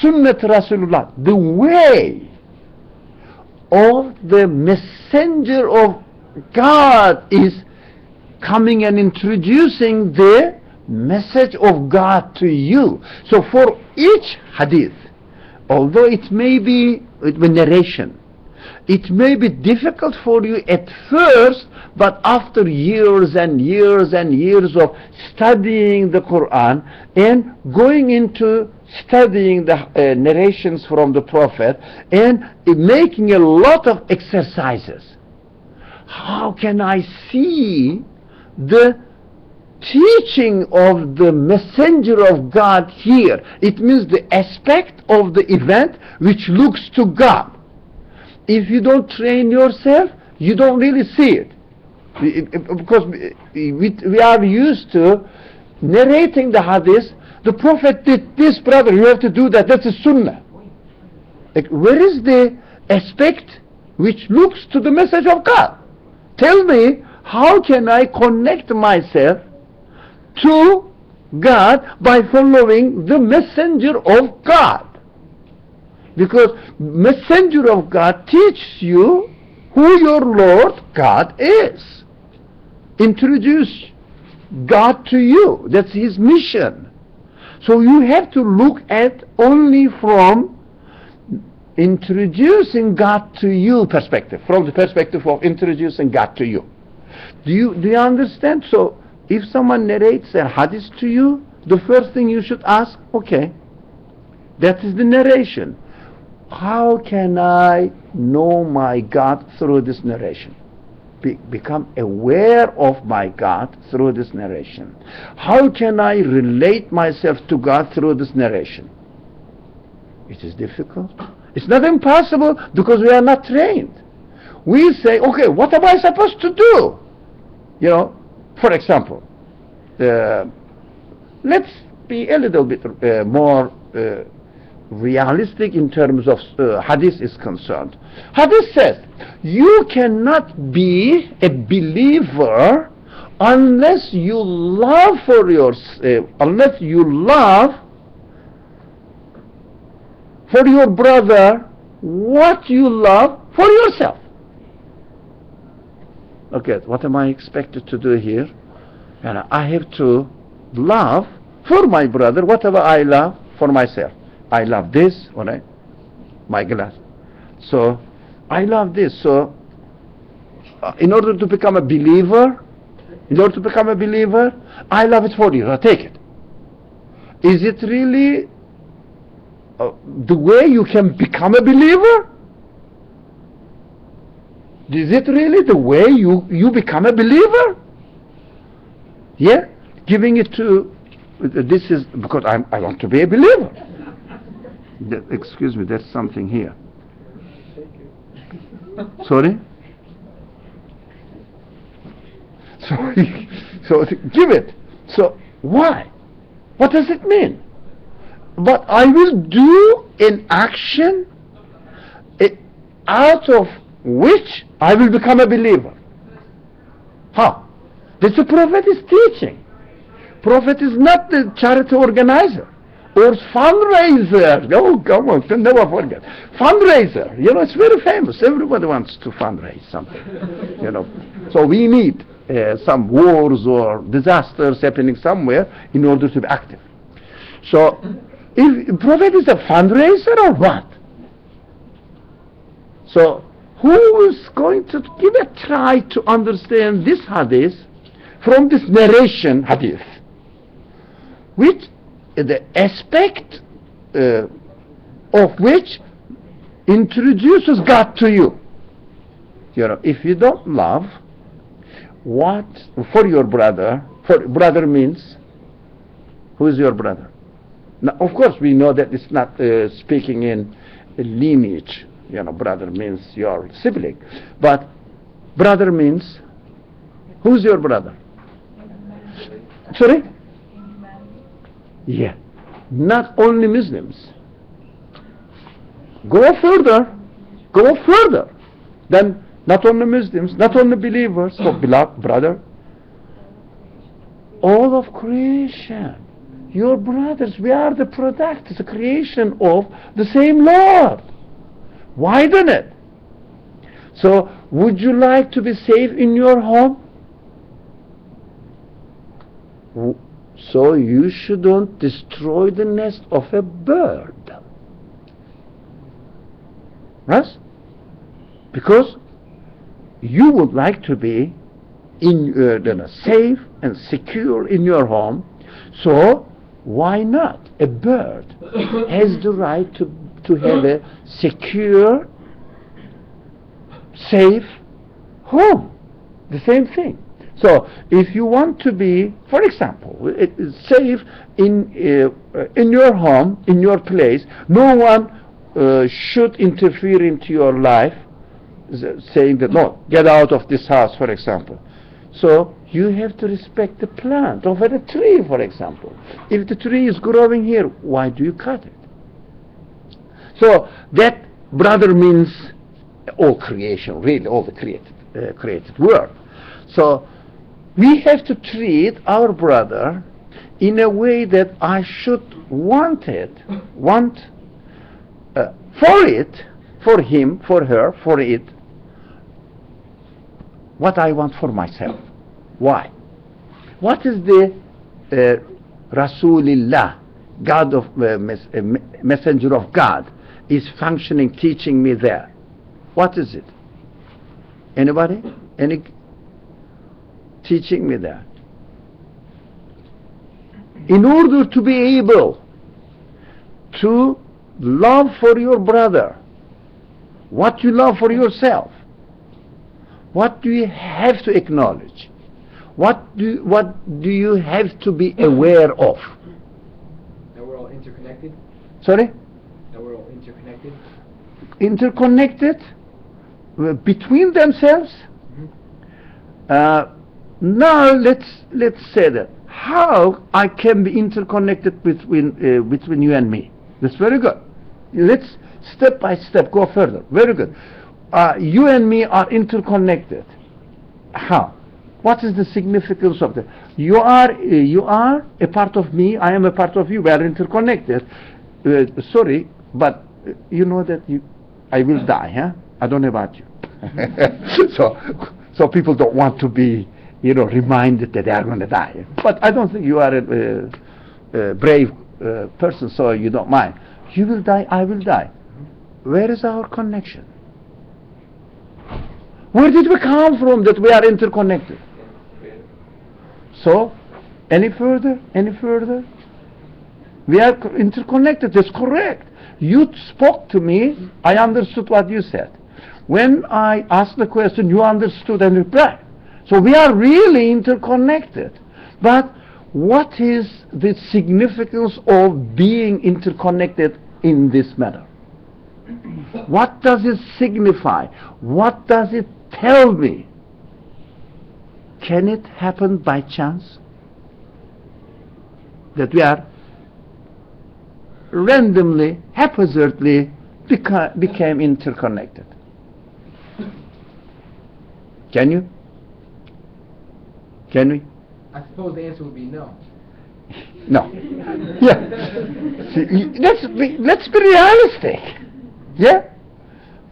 Sunnat Rasulullah, the way of the messenger of God is coming and introducing the message of God to you. So for each hadith, although it may be with narration, it may be difficult for you at first, but after years and years and years of studying the Quran and going into studying the narrations from the Prophet and making a lot of exercises, how can I see the teaching of the messenger of God here? It means the aspect of the event which looks to God. If you don't train yourself, you don't really see it. Because we are used to narrating the hadith. The Prophet did this, brother, you have to do that. That's a sunnah. Like, where is the aspect which looks to the message of God? Tell me, how can I connect myself to God by following the messenger of God? Because messenger of God teaches you who your Lord God is. Introduce God to you. That's his mission. So you have to look at only from introducing God to you perspective, from the perspective of introducing God to you. Do you understand? So if someone narrates a hadith to you, the first thing you should ask, okay, that is the narration. How can I know my God through this narration? Become aware of my God through this narration. How can I relate myself to God through this narration? It is difficult. It's not impossible because we are not trained. We say, okay, what am I supposed to do? For example, let's be a little bit more realistic in terms of hadith is concerned. Hadith says you cannot be a believer unless you love for yourself, unless you love for your brother what you love for yourself. Okay, what am I expected to do here? And I have to love for my brother whatever I love for myself. I love this, alright, my glass. So I love this. So in order to become a believer, I love it for you. Now take it. Is it really the way you can become a believer? Is it really the way you become a believer? Yeah, giving it to this is because I want to be a believer. Excuse me, there's something here. Sorry? So give it. So why? What does it mean? But I will do an action out of which I will become a believer. How? That's the Prophet is teaching. Prophet is not the charity organizer or fundraiser. Oh, come on, never forget. Fundraiser, it's very famous. Everybody wants to fundraise something, So we need some wars or disasters happening somewhere in order to be active. So, if Prophet is a fundraiser or what? So, who is going to give a try to understand this hadith from this narration hadith? which the aspect of which introduces God to you. You know, if you don't love what for your brother, for brother means who is your brother? Now, of course, we know that it's not speaking in lineage. You know, brother means your sibling, but brother means who's your brother? Sorry? Yeah, not only Muslims. Go further. Then not only Muslims, not only believers, but beloved brother, all of creation, your brothers, we are the product, the creation of the same Lord. Widen it. So, would you like to be safe in your home? So you shouldn't destroy the nest of a bird. Right? Because you would like to be safe and secure in your home. So why not? A bird has the right to have a secure, safe home. The same thing. So if you want to be, for example, safe in your home, in your place, no one should interfere into your life, saying that no, get out of this house, for example. So you have to respect the plant of a tree, for example. If the tree is growing here, why do you cut it? So that brother means all creation, really, all the created world. So we have to treat our brother in a way that I should want for it, for him, for her, for it, what I want for myself. Why? What is the Rasulullah, God of messenger of God, is functioning, teaching me there? What is it? Anybody? Any teaching me there? In order to be able to love for your brother what you love for yourself, what do you have to acknowledge? What do you have to be aware of? That we're all interconnected? Sorry? That we're all interconnected? Interconnected between themselves? Now let's say that how I can be interconnected between you and me. That's very good. Let's step by step go further. Very good. You and me are interconnected. How? What is the significance of that? You are a part of me. I am a part of you. We are interconnected. Sorry, but you know that I will die. Huh? I don't know about you. So people don't want to be, reminded that they are going to die. But I don't think you are a brave person, so you don't mind. You will die. I will die. Where is our connection? Where did we come from that we are interconnected? So, any further? We are interconnected. That's correct. You spoke to me. I understood what you said. When I asked the question, you understood and replied. So we are really interconnected. But what is the significance of being interconnected in this manner? What does it signify? What does it tell me? Can it happen by chance that we are randomly, haphazardly became interconnected? Can you? Can we? I suppose the answer would be no. No. Yeah. See, let's be realistic. Yeah?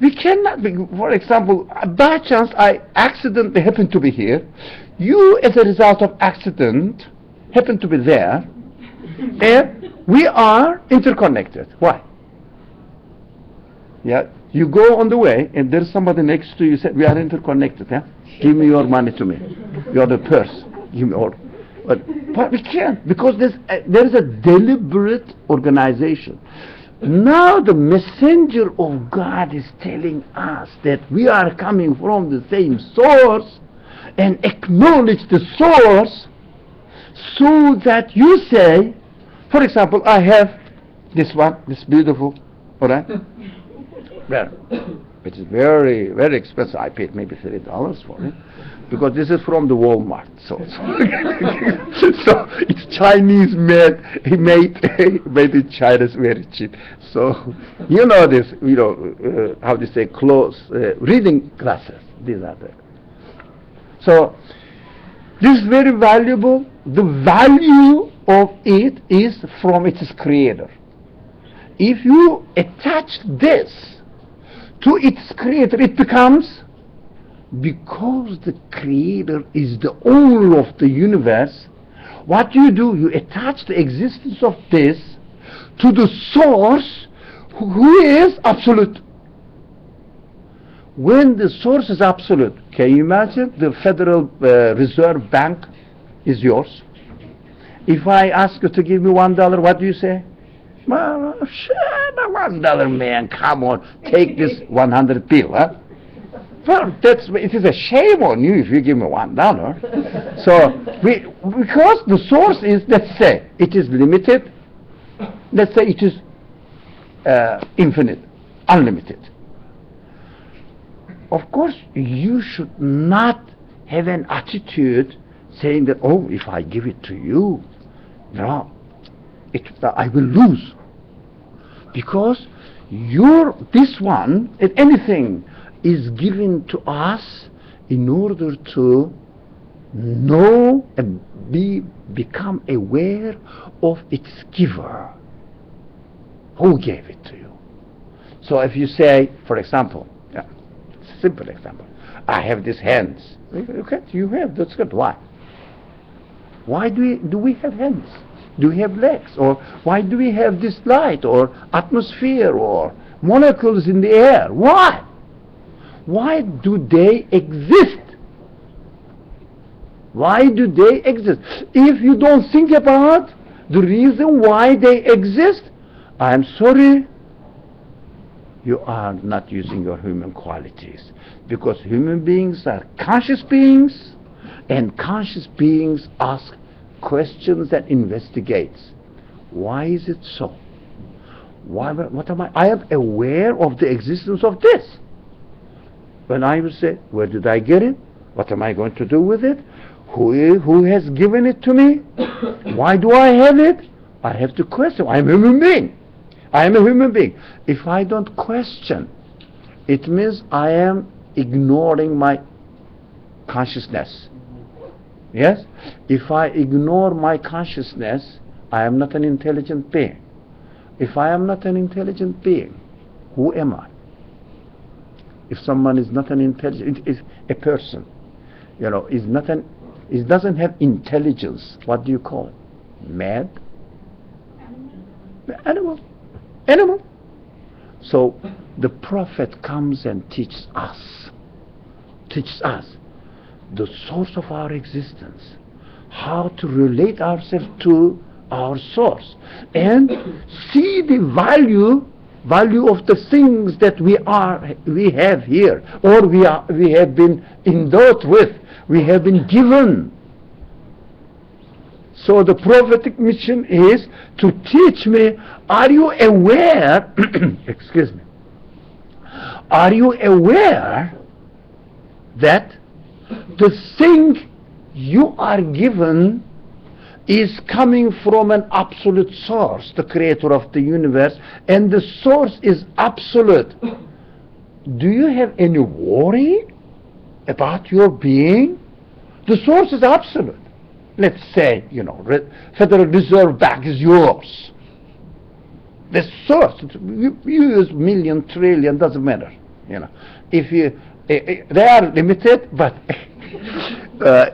We cannot be, for example, by chance I accidentally happen to be here. You, as a result of accident, happen to be there. And we are interconnected. Why? Yeah. You go on the way and there's somebody next to you, say, we are interconnected. Yeah? Give me your money to me. Your the purse. Give me all. But we can't, because there is a deliberate organization. Now the messenger of God is telling us that we are coming from the same source, and acknowledge the source, so that you say, for example, I have this one, this beautiful, all right? Well, which is very, very expensive. I paid maybe $30 for it, because this is from the Walmart. So it's Chinese made, made in China is very cheap. So you know this, how to say, clothes, reading glasses. These are the. So this is very valuable. The value of it is from its creator. If you attach this to its creator, it becomes, because the creator is the owner of the universe, what you do, you attach the existence of this to the source who is absolute. When the source is absolute, can you imagine the Federal Reserve Bank is yours? If I ask you to give me $1, what do you say? Well, sure, $1, man, come on, take this 100 bill, huh? Well, it is a shame on you if you give me $1. So, because the source is, let's say, it is limited, let's say it is infinite, unlimited. Of course, you should not have an attitude saying that, oh, if I give it to you, no, I will lose. Because this one, if anything, is given to us in order to know and become aware of its giver. Who gave it to you? So if you say, for example, simple example, I have these hands. Okay, you have, that's good. Why? Why do we have hands? Do we have legs? Or why do we have this light or atmosphere or molecules in the air? Why? Why do they exist? Why do they exist? If you don't think about the reason why they exist, I'm sorry, you are not using your human qualities. Because human beings are conscious beings, and conscious beings ask questions and investigates. Why is it so? What am I? I am aware of the existence of this. When I will say, where did I get it? What am I going to do with it? Who has given it to me? Why do I have it? I have to question. I am a human being. I am a human being. If I don't question, it means I am ignoring my consciousness. Yes? If I ignore my consciousness, I am not an intelligent being. If I am not an intelligent being, who am I? If someone is not an intelligent, is a person, it doesn't have intelligence, what do you call it? Mad? Animal. So the Prophet comes and teaches us the source of our existence, how to relate ourselves to our source, and see the value of the things that we have here, or we have been endowed with, we have been given. So the prophetic mission is to teach me, are you aware, excuse me, are you aware that the thing you are given is coming from an absolute source, the creator of the universe, and the source is absolute? Do you have any worry about your being? The source is absolute. Let's say, Federal Reserve Bank is yours. The source, you use million, trillion, doesn't matter. If you, they are limited, but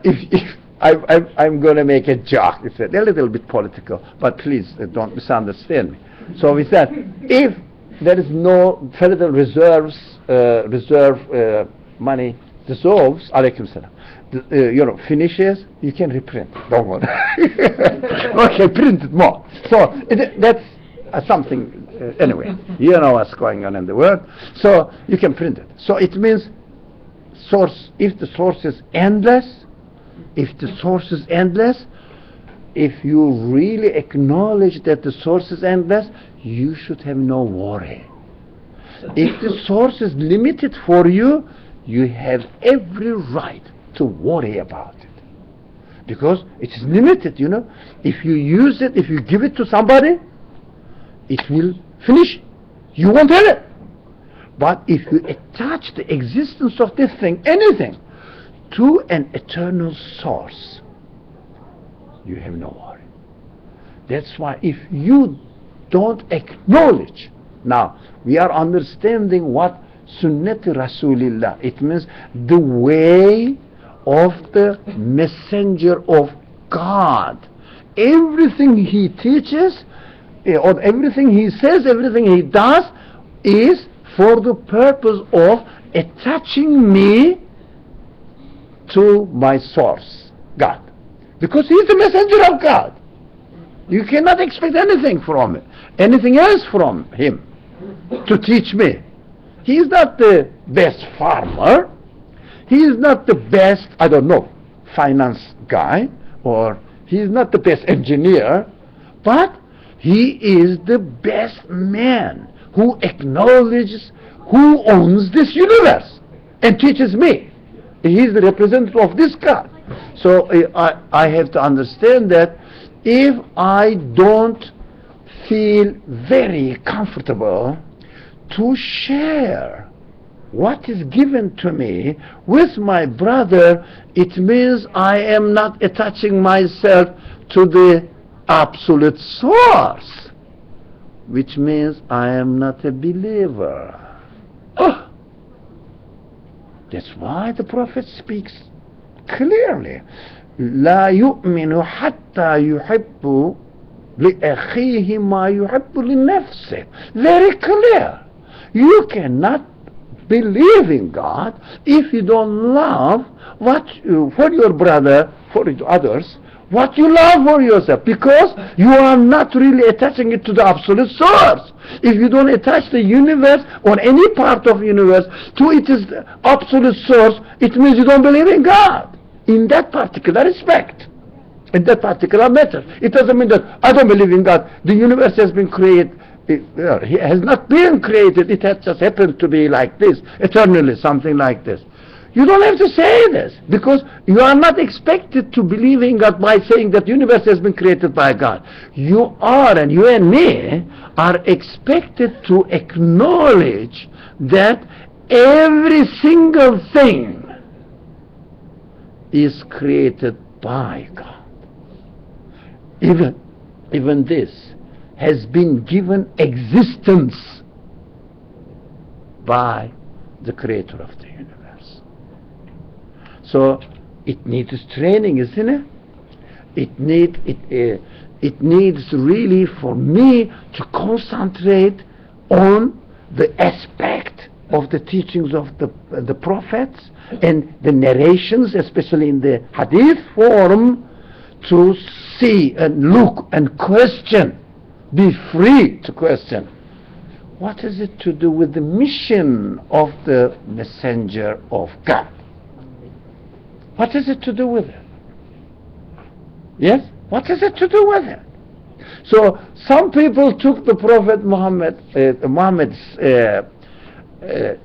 if I'm going to make a joke. It's a little bit political, but please don't misunderstand me. So we said, if there is no Federal Reserve money dissolves, alaykum salam, finishes, you can reprint it. Don't worry. Okay, print it more. So that's something, anyway, you know what's going on in the world. So you can print it. So it means source, if the source is endless, if you really acknowledge that the source is endless, you should have no worry. If the source is limited for you, you have every right to worry about it. Because it is limited, If you use it, if you give it to somebody, it will finish. You won't have it. But if you attach the existence of this thing, anything, to an eternal source, you have no worry. That's why if you don't acknowledge, now we are understanding what Sunnati Rasulillah, it means the way of the messenger of God. Everything he teaches, or everything he says, everything he does is for the purpose of attaching me to my source, God. Because he's the messenger of God. You cannot expect anything else from him to teach me. He is not the best farmer. He is not the best, finance guy, or he is not the best engineer, but he is the best man who acknowledges who owns this universe and teaches me. He is the representative of this God. So I have to understand that if I don't feel very comfortable to share what is given to me with my brother, it means I am not attaching myself to the absolute source, which means I am not a believer. That's why the Prophet speaks clearly. لا يؤمن حتى يحب لأخيه ما يحب لنفسه. Very clear. You cannot believe in God if you don't love for your brother, for others, what you love for yourself, because you are not really attaching it to the absolute source. If you don't attach the universe or any part of universe to its absolute source, it means you don't believe in God in that particular respect, in that particular matter. It doesn't mean that I don't believe in God. The universe has been created. It has not been created. It has just happened to be like this, eternally, something like this. You don't have to say this, because you are not expected to believe in God by saying that the universe has been created by God. You are, and you and me are expected to acknowledge that every single thing is created by God. Even this has been given existence by the creator of the universe. So it needs training, isn't it? It needs really for me to concentrate on the aspect of the teachings of the prophets and the narrations, especially in the hadith form, to see and look and question, be free to question. What is it to do with the mission of the messenger of God? What is it to do with it? Yes? What is it to do with it? So some people took the Prophet Muhammad's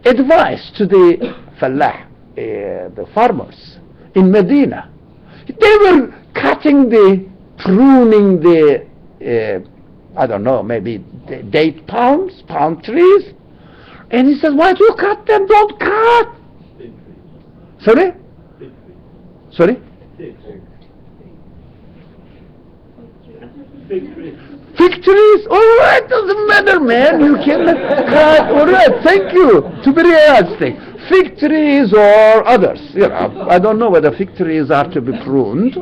advice to the fallah, the farmers in Medina. They were pruning the maybe date palm trees, and he says, why do you cut them? Don't cut. Sorry? Fig trees? Alright, doesn't matter, man. You cannot cut. Alright, thank you. To be realistic. Fig trees or others. I don't know whether fig trees are to be pruned.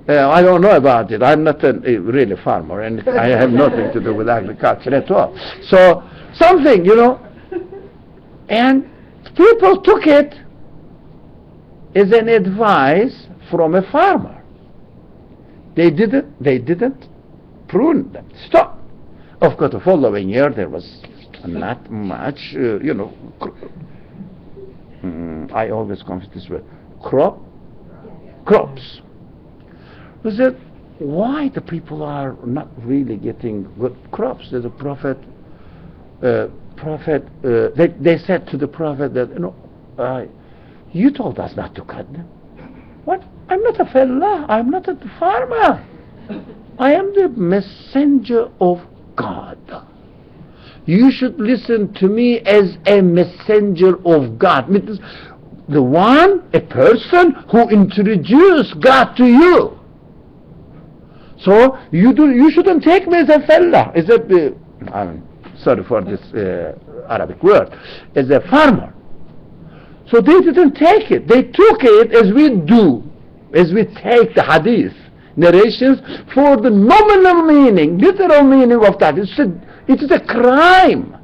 I don't know about it. I'm not a really farmer, and I have nothing to do with agriculture at all. So, something, and people took it is an advice from a farmer. They didn't prune them. Stop. Of course, the following year there was not much, I always confuse this word, crops. We said, why the people are not really getting good crops? There's a prophet, they said to the prophet that, you told us not to cut them. What? I'm not a fellah, I'm not a farmer. I am the messenger of God. You should listen to me as a messenger of God. The one, a person who introduced God to you. So you shouldn't take me as a fellah, I'm sorry for this Arabic word, as a farmer. So they didn't take it. They took it as we do, as we take the hadith narrations for the nominal meaning, literal meaning of that. It is a crime.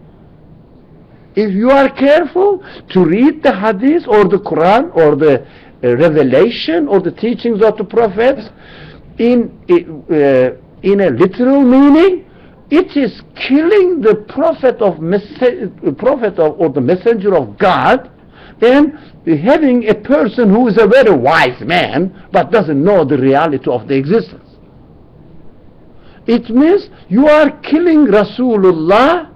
If you are careful to read the hadith or the Quran or the revelation or the teachings of the prophets in a literal meaning, it is killing the prophet or the messenger of God, and having a person who is a very wise man but doesn't know the reality of the existence. It means you are killing Rasulullah,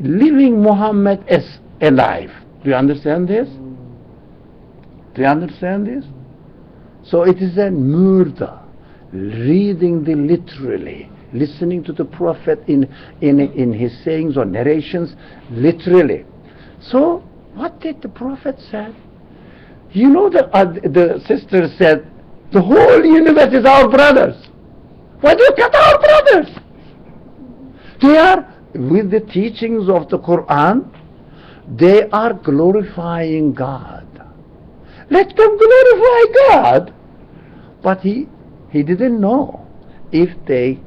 leaving Muhammad as alive. Do you understand this? Do you understand this? So it is a murder. Reading the literally, listening to the prophet in his sayings or narrations literally. So what did the prophet say? You know, the sister said, the whole universe is our brothers. Why do you cut our brothers? They are, with the teachings of the Quran, they are glorifying God. Let them glorify God. But he didn't know if they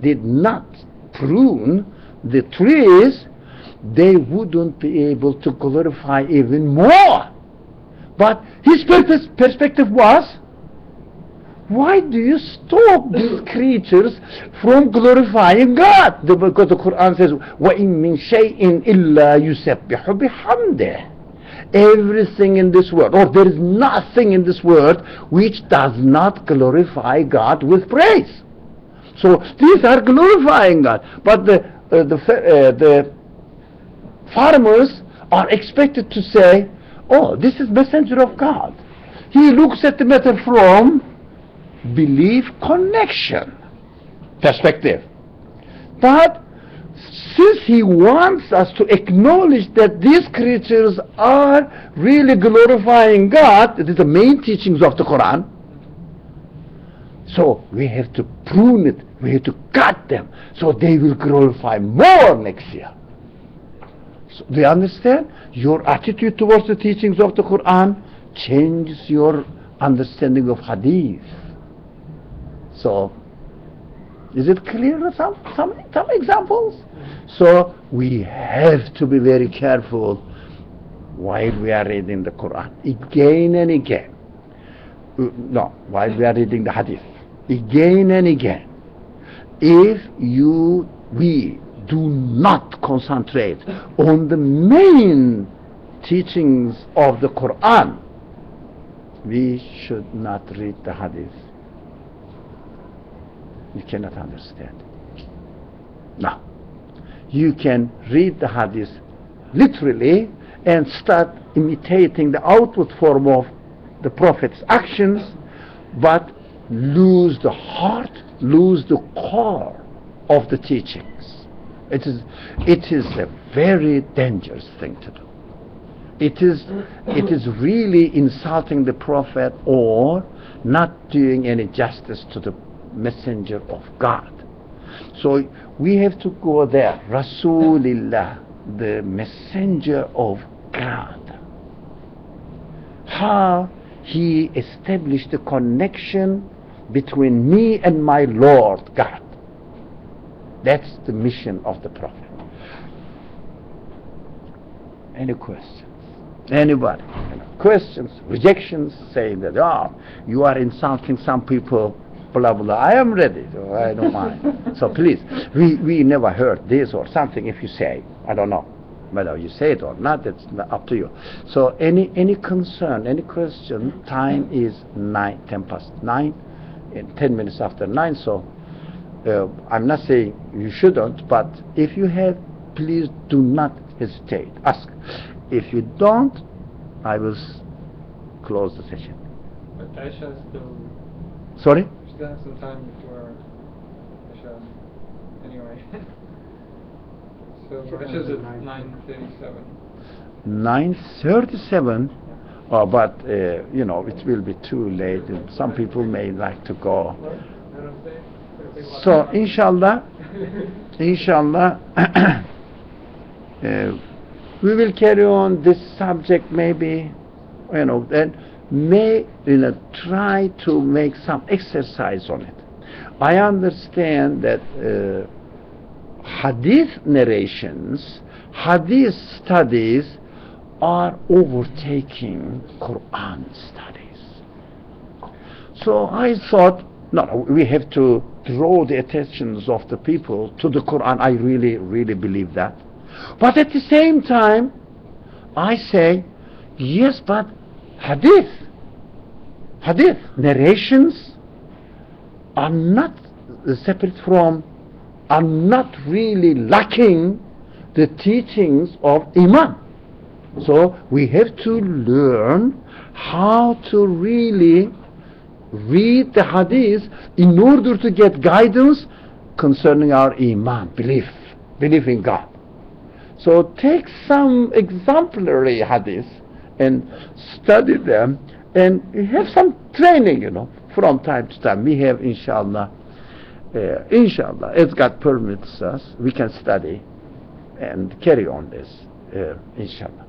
did not prune the trees, they wouldn't be able to glorify even more. But his perspective was, why do you stop these creatures from glorifying God? Because the Quran says, وَإِن مِّن شَيْءٍ إِلَّا يُسَبِّحُ بِحَمْدِهِ. Everything in this world, or there is nothing in this world which does not glorify God with praise. So these are glorifying God. But the farmers are expected to say, oh, this is messenger of God. He looks at the matter from belief connection perspective. But since he wants us to acknowledge that these creatures are really glorifying God, that is the main teachings of the Quran, so we have to prune it, we have to cut them, so they will glorify more next year. So, do you understand? Your attitude towards the teachings of the Quran changes your understanding of Hadith. So, is it clear? Some examples? So, we have to be very careful while we are reading the Quran, again and again. While we are reading the Hadith, again and again. If we do not concentrate on the main teachings of the Quran, we should not read the Hadith. You cannot understand. Now, you can read the Hadith literally and start imitating the outward form of the Prophet's actions, but lose the heart, lose the core of the teachings. It is a very dangerous thing to do. It is really insulting the Prophet or not doing any justice to the messenger of God. So we have to go there. Rasulullah, the messenger of God. How he established a connection between me and my Lord God. That's the mission of the Prophet. Any questions? Anybody? Questions, rejections, saying that, oh, you are insulting some people, blah, blah. I am ready. So I don't mind. So please, we never heard this or something. If you say, I don't know whether you say it or not, it's up to you. So any concern, any question, time is 10 past 9, 10 minutes after 9. So I'm not saying you shouldn't, but if you have, please do not hesitate. Ask. If you don't, I will close the session. But Aisha still... Sorry? We still have some time before Aisha. Anyway. So Aisha's at 9:37. 9:37. Oh, but you know, it will be too late. And some people may like to go. So, inshallah, we will carry on this subject. Maybe, you know, and may try to make some exercise on it. I understand that hadith narrations, hadith studies are overtaking Quran studies. So I thought, no, we have to draw the attentions of the people to the Quran. I really, really believe that. But at the same time, I say, yes, but hadith narrations are not separate from, are not really lacking the teachings of Imam. So we have to learn how to really read the hadith in order to get guidance concerning our Iman, belief in God. So take some exemplary hadith and study them and have some training, from time to time. We have, inshallah, as God permits us, we can study and carry on this, inshallah.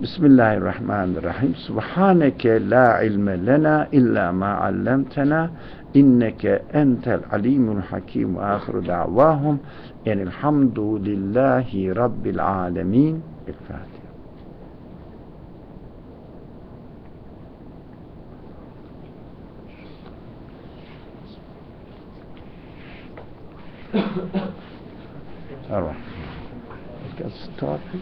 بسم الله الرحمن الرحيم سبحانك لا علم لنا إلا ما علمتنا إنك أنت العليم الحكيم وآخر دعواهم أن الحمد لله رب العالمين. الفاتحة. All right. We can start it.